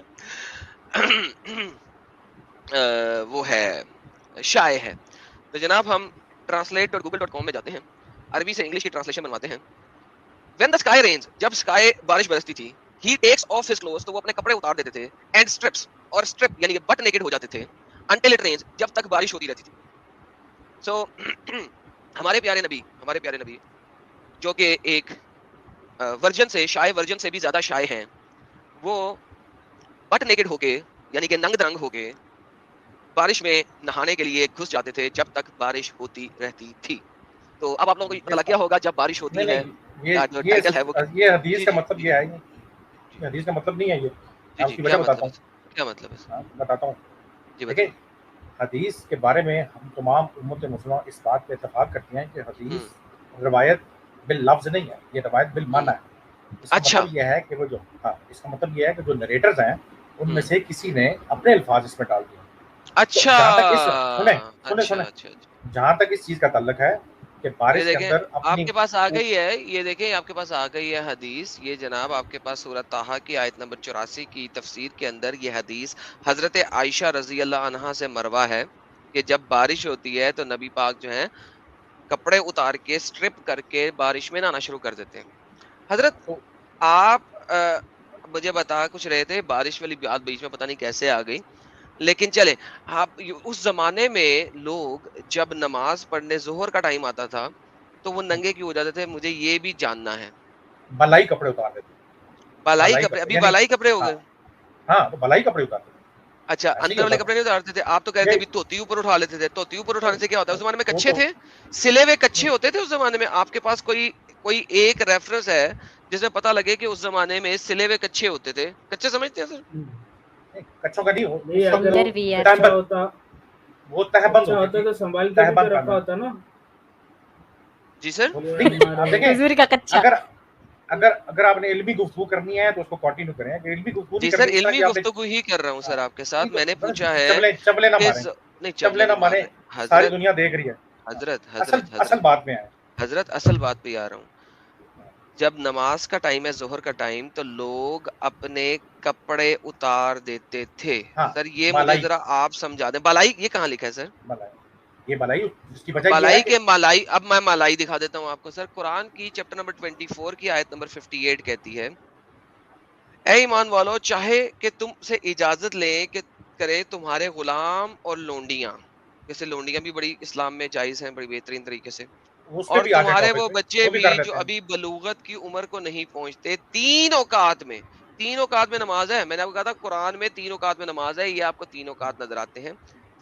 وہ ہے, شائع ہے. تو جناب ہم translate.google.com میں جاتے ہیں, عربی سے انگلش کی ٹرانسلیشن بنواتے ہیں. When the sky rains, جب sky بارش برستی تھی, he takes off his clothes, تو وہ اپنے کپڑے اتار دیتے تھے, and strips, اور strip یعنی کہ بٹ نیکڈ ہو جاتے تھے, until it rains, جب تک بارش ہوتی رہتی تھی. So ہمارے پیارے نبی جو کہ ایک ورجن سے, شائع ورجن سے بھی زیادہ شائع ہیں, وہ بٹ نیکڈ ہو کے یعنی کہ ننگ درنگ ہو کے بارش میں نہانے کے لیے گھس جاتے تھے جب تک بارش ہوتی رہتی تھی. تو اب آپ لوگوں کو پتہ لگ گیا ہوگا جب بارش ہوتی ہے یہ حدیث کا مطلب یہ ہے, یہ حدیث کا مطلب نہیں ہے. یہ آپ کی وجہ بتاتا ہوں. کیا مطلب ہے؟ بتاتا ہوں. دیکھیں, حدیث کے بارے میں ہم تمام امت مسلمہ اس بات پہ اتفاق کرتے ہیں کہ حدیث روایت باللفظ نہیں ہے, یہ روایت بالمعنی ہے. اس کا مطلب یہ ہے کہ وہ جو اس کا مطلب یہ ہے کہ جو نریٹرز ہیں ان میں سے کسی نے اپنے الفاظ اس میں ڈال دیے. اچھا, جہاں تک اس چیز کا تعلق ہے کہ بارش کے اندر آپ کے پاس آ گئی ہے, یہ دیکھیں آپ کے پاس آ گئی ہے حدیث. یہ جناب آپ کے پاس سورۃ طٰہٰ کی آیت نمبر 84 کی تفسیر کے اندر یہ حدیث حضرت عائشہ رضی اللہ عنہا سے مروی ہے کہ جب بارش ہوتی ہے تو نبی پاک جو ہیں کپڑے اتار کے اسٹرپ کر کے بارش میں نہانا شروع کر دیتے ہیں. حضرت آپ مجھے بتا کچھ رہے تھے, بارش والی بات بیچ میں پتہ نہیں کیسے آ گئی, لیکن چلے آپ اس زمانے میں لوگ جب نماز پڑھنے ظہر کا ٹائم آتا تھا تو وہ ننگے کیوں ہو جاتے تھے, مجھے یہ بھی جاننا ہے. بالائی کپڑے اتار دیتے, بالائی کپڑے, ابھی بالائی کپڑے ہو گئے. ہاں تو بالائی کپڑے اتارتے. اچھا, اندر والے کپڑے نہیں اتارتے تھے آپ؟ تو کہتے ہیں دھوتی اوپر اٹھا لیتے تھے. دھوتی اوپر اٹھانے سے کیا ہوتا ہے؟ اس زمانے میں کچھے تھے, سلے ہوئے کچھے ہوتے تھے اس زمانے میں. آپ کے پاس کوئی ایک ریفرنس ہے جس میں پتہ لگے کہ اس زمانے میں سلے ہوئے کچھے ہوتے تھے؟ کچھے سمجھتے ہیں سر؟ کچھوں کا نہیں ہوتا, وہ تہبند ہوتا تو سنبھال کے رکھا ہوتا نا. جی سر, اگر آپ نے علمی گفتگو کرنی ہے تو اس کو کنٹینیو کریں. علمی گفتگو جی سر, علمی گفتگو ہی کر رہا ہوں سر آپ کے ساتھ. میں نے پوچھا ہے چبلے نہ مارے, ساری دنیا دیکھ رہی ہے. حضرت اصل بات پہ آ رہا ہوں. جب نماز کا ٹائم ہے, ظہر کا ٹائم, تو لوگ اپنے کپڑے اتار دیتے تھے. سر یہ مجھے ذرا آپ سمجھا دیں. بالائی یہ کہاں لکھا ہے سر؟ یہ بالائی کے مالائی. اب میں مالائی دکھا دیتا ہوں آپ کو سر. قرآن کی چیپٹر نمبر 24 کی آیت نمبر 58 کہتی ہے, اے ایمان والو, چاہے کہ تم سے اجازت لیں کہ کرے تمہارے غلام اور لونڈیاں, جیسے لونڈیاں بھی بڑی اسلام میں جائز ہیں بڑی بہترین طریقے سے, اور تمہارے وہ بچے بھی جو ابھی بلوغت کی عمر کو نہیں پہنچتے, 3 اوقات میں. 3 اوقات میں نماز ہے. میں نے آپ کو کہا تھا قرآن میں 3 اوقات میں نماز ہے. یہ آپ کو 3 اوقات نظر آتے ہیں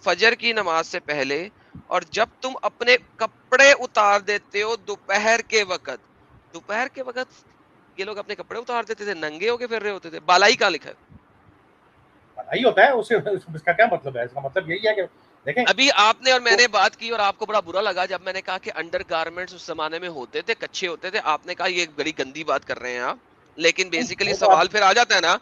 فجر کی نماز سے پہلے, اور جب تم اپنے کپڑے اتار دیتے ہو دوپہر کے وقت. دوپہر کے وقت یہ لوگ اپنے کپڑے اتار دیتے تھے, ننگے ہو کے پھر رہے ہوتے تھے. بالائی کہاں لکھا ہے؟ بالائی ہوتا ہے, اس کا کیا مطلب ہے؟ اس کا مطلب یہی ہے کہ دیکھیں, ابھی آپ نے اور میں نے بات کی اور آپ کو بڑا برا لگا جب میں نے کہا کہ انڈر گارمنٹس اس زمانے میں ہوتے تھے, کچھے ہوتے تھے. آپ نے کہا یہ بڑی گندی بات کر رہے ہیں آپ, لیکن بیسیکلی سوال پھر آ جاتا ہے نا,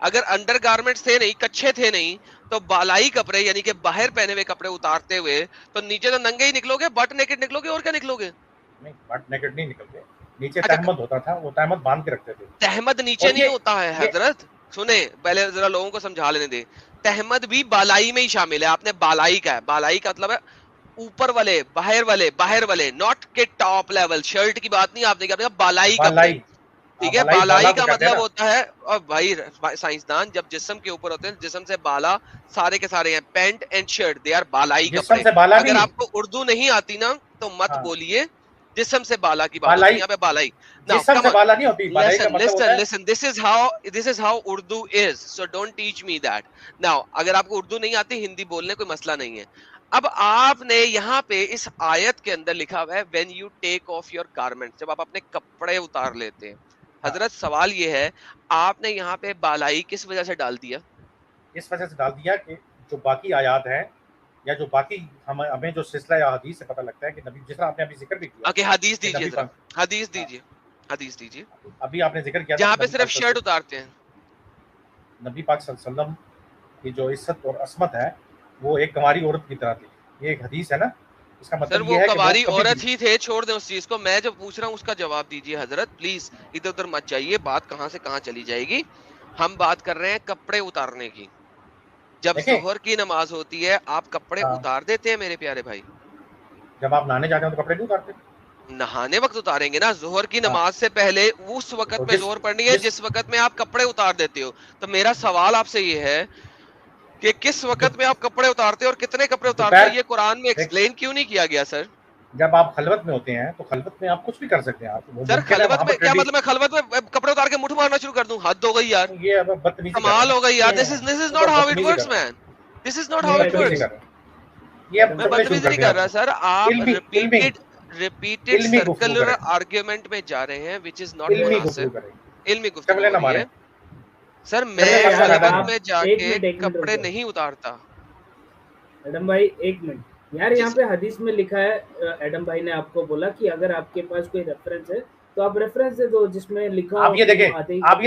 اگر انڈر گارمنٹس تھے نہیں, کچھے تھے نہیں, تو بالائی کپڑے یعنی کہ باہر پہنے ہوئے کپڑے اتارتے ہوئے تو نیچے تو ننگے ہی نکلو گے, بٹ نیکڈ نکلو گے, اور کیا نکلو گے؟ نہیں, بٹ نیکڈ نہیں نکلتے. نیچے تہمد ہوتا تھا, وہ تہمد باندھ کے رکھتے تھے. تہمد نیچے نہیں ہوتا ہے حضرت, سنیں پہلے ذرا لوگوں کو سمجھا لینے دے. تہمد بھی بالائی میں ہی شامل ہے. آپ نے بالائی کا ہے, بالائی کا مطلب ہے اوپر والے, باہر والے, ناٹ کے ٹاپ لیول. شرٹ کی بات نہیں, آپ نے کہا بالائی کپڑے, ٹھیک ہے. بالائی کا مطلب ہوتا ہے, اور بھائی سائنسدان جب جسم کے اوپر ہوتے ہیں, جسم سے بالا سارے کے سارے ہیں, pant and shirt, they are بالائی کپڑے. اگر آپ کو اردو نہیں آتی نا تو مت بولیے جسم سے بالا کی بات ہے, یہاں پہ بالائی. جسم سے بالا نہیں ہوتی. Listen, this is how Urdu is, so don't teach me that. Now, اگر آپ کو اردو نہیں آتی, ہندی بولنے کوئی مسئلہ نہیں ہے. اب آپ نے یہاں پہ اس آیت کے اندر لکھا ہوا ہے when you take off your garment, جب آپ اپنے کپڑے اتار لیتے ہیں. حضرت سوال یہ ہے آپ نے یہاں پہ بالائی کس وجہ سے ڈال دیا؟ اس وجہ سے ڈال دیا کہ جو باقی آیات ہیں یا جو باقی ہمیں جو سلسلہ یا حدیث سے پتہ لگتا ہے کہ نبی، جس طرح آپ نے ابھی ذکر بھی کیا کہ حدیث دیجیے ذرا، حدیث دیجیے، حدیث دیجیے. ابھی آپ نے ذکر کیا جہاں پہ صرف شرٹ اتارتے ہیں. نبی پاک صلی اللہ علیہ وسلم کی جو عزت اور عصمت ہے وہ ایک کنواری عورت کی طرح تھی. یہ ایک حدیث ہے نا، اس کا مطلب یہ ہے کہ وہ کنواری عورت ہی تھے. چھوڑ دیں اس چیز کو، میں جو پوچھ رہا ہوں اس کا جواب دیجیے حضرت پلیز. ادھر ادھر مت جائیے، بات کہاں سے کہاں چلی جائے گی. ہم بات کر رہے ہیں کپڑے اتارنے کی. جب ظہر کی نماز ہوتی ہے آپ کپڑے اتار دیتے ہیں میرے پیارے بھائی؟ جب آپ نہانے جاتے ہیں تو کپڑے نہیں اتارتے؟ نہانے وقت اتاریں گے نا. ظہر کی نماز سے پہلے اس وقت میں ظہر پڑھنی ہے جس وقت میں آپ کپڑے اتار دیتے ہو. تو میرا سوال آپ سے یہ ہے کہ کس وقت میں آپ کپڑے اتارتے اور کتنے کپڑے اتارتے ہیں؟ یہ قرآن میں ایکسپلین کیوں نہیں کیا گیا سر؟ جب آپ خلوت میں ہوتے ہیں تو خلوت میں آپ کچھ بھی کر سکتے ہیں. آپ سر خلوت میں کیا مطلب؟ میں خلوت میں کپڑے اتار کے مٹھ مارنا شروع کر دوں؟ حد ہو گئی یار، یہ بدتمیزی کمال ہو گئی یار. This is not how it works man. This is not how it works. میں بدتمیزی نہیں کر رہا سر. آپ ریپیٹڈ سرکلر آرگیومنٹ میں جا رہے ہیں which is not مناسب. علمی گفتگو ہے سر. میں خلوت میں جا کے کپڑے نہیں اتارتا. ایڈم بھائی ایک منٹ یار، یہاں پہ حدیث میں لکھا ہے، ایڈم بھائی نے آپ کو بولا کہ اگر آپ کے پاس کوئی ریفرنس ہے تو آپ ریفرنس دے دو جس میں لکھا. آپ یہ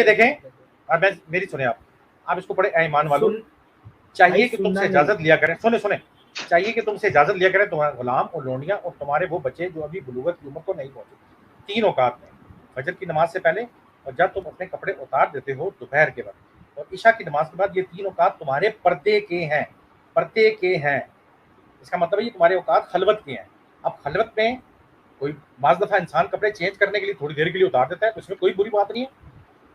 دیکھیں اور میری سنیں، آپ اس کو پڑھے. اے ایمان والو، چاہیے کہ تم سے اجازت لیا کریں، سنیں چاہیے کہ تم سے اجازت لیا کریں تمہارے غلام اور لونڈیاں اور تمہارے وہ بچے جو ابھی بلوغت کی عمر کو نہیں پہنچے 3 اوقات میں، فجر کی نماز سے پہلے اور جب تم اپنے کپڑے اتار دیتے ہو دوپہر کے وقت، اور عشاء کی نماز کے بعد. یہ 3 اوقات تمہارے پردے کے ہیں، پردے کے ہیں. اس کا مطلب ہے یہ تمہارے اوقات خلوت کے ہیں. اب خلوت میں کوئی بعض دفعہ انسان کپڑے چینج کرنے کے لیے تھوڑی دیر کے لیے اتار دیتا ہے، تو اس میں کوئی بری بات نہیں ہے.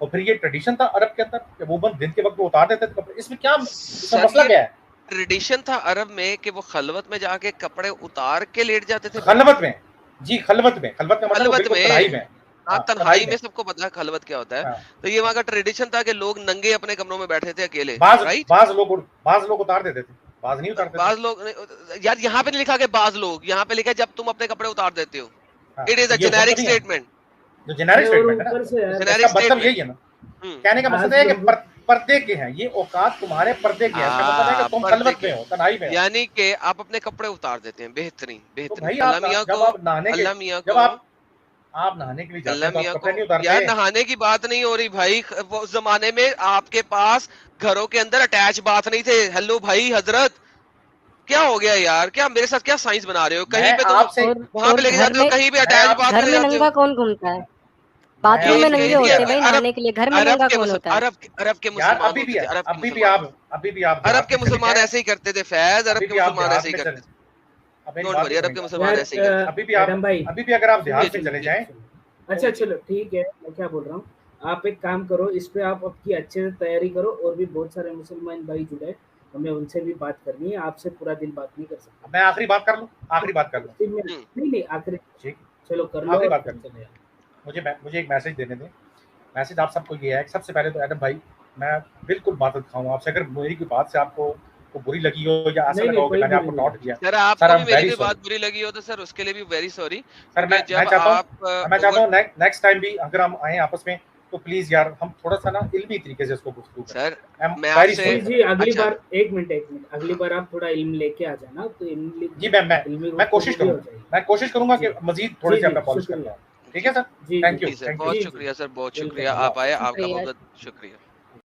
اور پھر یہ ٹریڈیشن تھا عرب کے اندر کہ وہ دن کے وقت وہ اتار دیتے تھے کپڑے. اس میں کیا مسئلہ کیا ہے؟ ٹریڈیشن تھا عرب میں کہ وہ خلوت میں جا کے کپڑے اتار کے لیٹ جاتے تھے. خلوت میں جی، خلوت میں تنہائی میں. ہاں تنہائی میں سب کو پتا ہے خلوت کیا ہوتا ہے. تو یہ وہاں کا ٹریڈیشن تھا کہ لوگ ننگے اپنے کمروں میں بیٹھے تھے اکیلے. بعض لوگ اتار دیتے تھے، بعض نہیں اتارتے. بعض لوگ یار یہاں پہ نہیں لکھا کہ بعض لوگ، یہاں پہ لکھا جب تم اپنے کپڑے اتار دیتے ہو. It is a generic statement. جو جنیرک اسٹیٹمنٹ ہے نا، اس کا مطلب یہی ہے نا، کہنے کا مقصد ہے کہ پردے کے ہیں یہ اوقات، تمہارے پردے کے ہیں. اس کا مطلب ہے کہ تم خلوت میں ہو، تنہائی میں. یعنی کہ آپ اپنے کپڑے اتار دیتے ہیں. بہترین بہترین. جب آپ نہانے کے لیے جاتے ہیں تو کپڑے نہیں اتارتے. یار نہانے کی بات نہیں ہو رہی بھائی. وہ زمانے میں آپ کے پاس گھروں کے اندر اٹیچ باتھ نہیں تھے. ہیلو بھائی حضرت، کیا ہو گیا یار؟ کیا میرے ساتھ کیا سائنس بنا رہے ہو؟ کہیں پہ وہاں پہ لے کے جاتے ہو، کہیں پہ اٹیچ باتھ گھر میں ننگا کون گھومتا ہے؟ باتھ روم میں ننگے ہوتے ہیں بھائی نہانے کے لیے. گھر میں ننگا کون ہوتا ہے؟ عرب کے مسلمان عرب کے مسلمان ایسے ہی کرتے تھے. فیض عرب کے مسلمان ایسے ہی کرتے تھے. عرب کے مسلمان ایسے ہی کرتے. ابھی بھی اگر آپ دیہات میں چلے جائیں. اچھا چلو ٹھیک ہے، میں کیا بول رہا ہوں، آپ ایک کام کرو، اس پہ آپ کی اچھے سے تیاری کرو. اور بھی بہت سارے مسلمان بھائی جڑے، ہمیں ان سے بھی بات کرنی ہے. آپ سے پورا دن بات نہیں کر سکتا. میں آخری بات کر لوں نہیں آخری. چلو کر لو. آخری بات کر لوں. مجھے ایک میسج دینے دیں. میسج آپ سب کو یہ ہے کہ سب سے پہلے تو ایڈم بھائی میں بالکل معذرت خواہ ہوں آپ سے اگر میری کوئی بات سے آپ کو بری لگی ہو یا ایسا لگا ہو کہ میں نے آپ کو ڈاؤٹ کیا. سر آپ کو بھی میری بات بری لگی ہو تو سر اس کے لیے بھی ویری سوری. سر میں چاہتا ہوں نیکسٹ ٹائم بھی اگر ہم آئیں آپس میں تو پلیز یار ہم تھوڑا سا نا علمی طریقے سے اس کو گفتگو کریں. سر میں آپ سے جی اگلی بار ایک منٹ اگلی بار آپ تھوڑا علم لے کے آ جانا. تو جی میں کوشش کروں گا کہ مزید تھوڑے سے اپنا پالش کر لوں. ٹھیک ہے سر، تھینک یو. بہت شکریہ سر، بہت شکریہ. آپ آئے، آپ کا بہت شکریہ.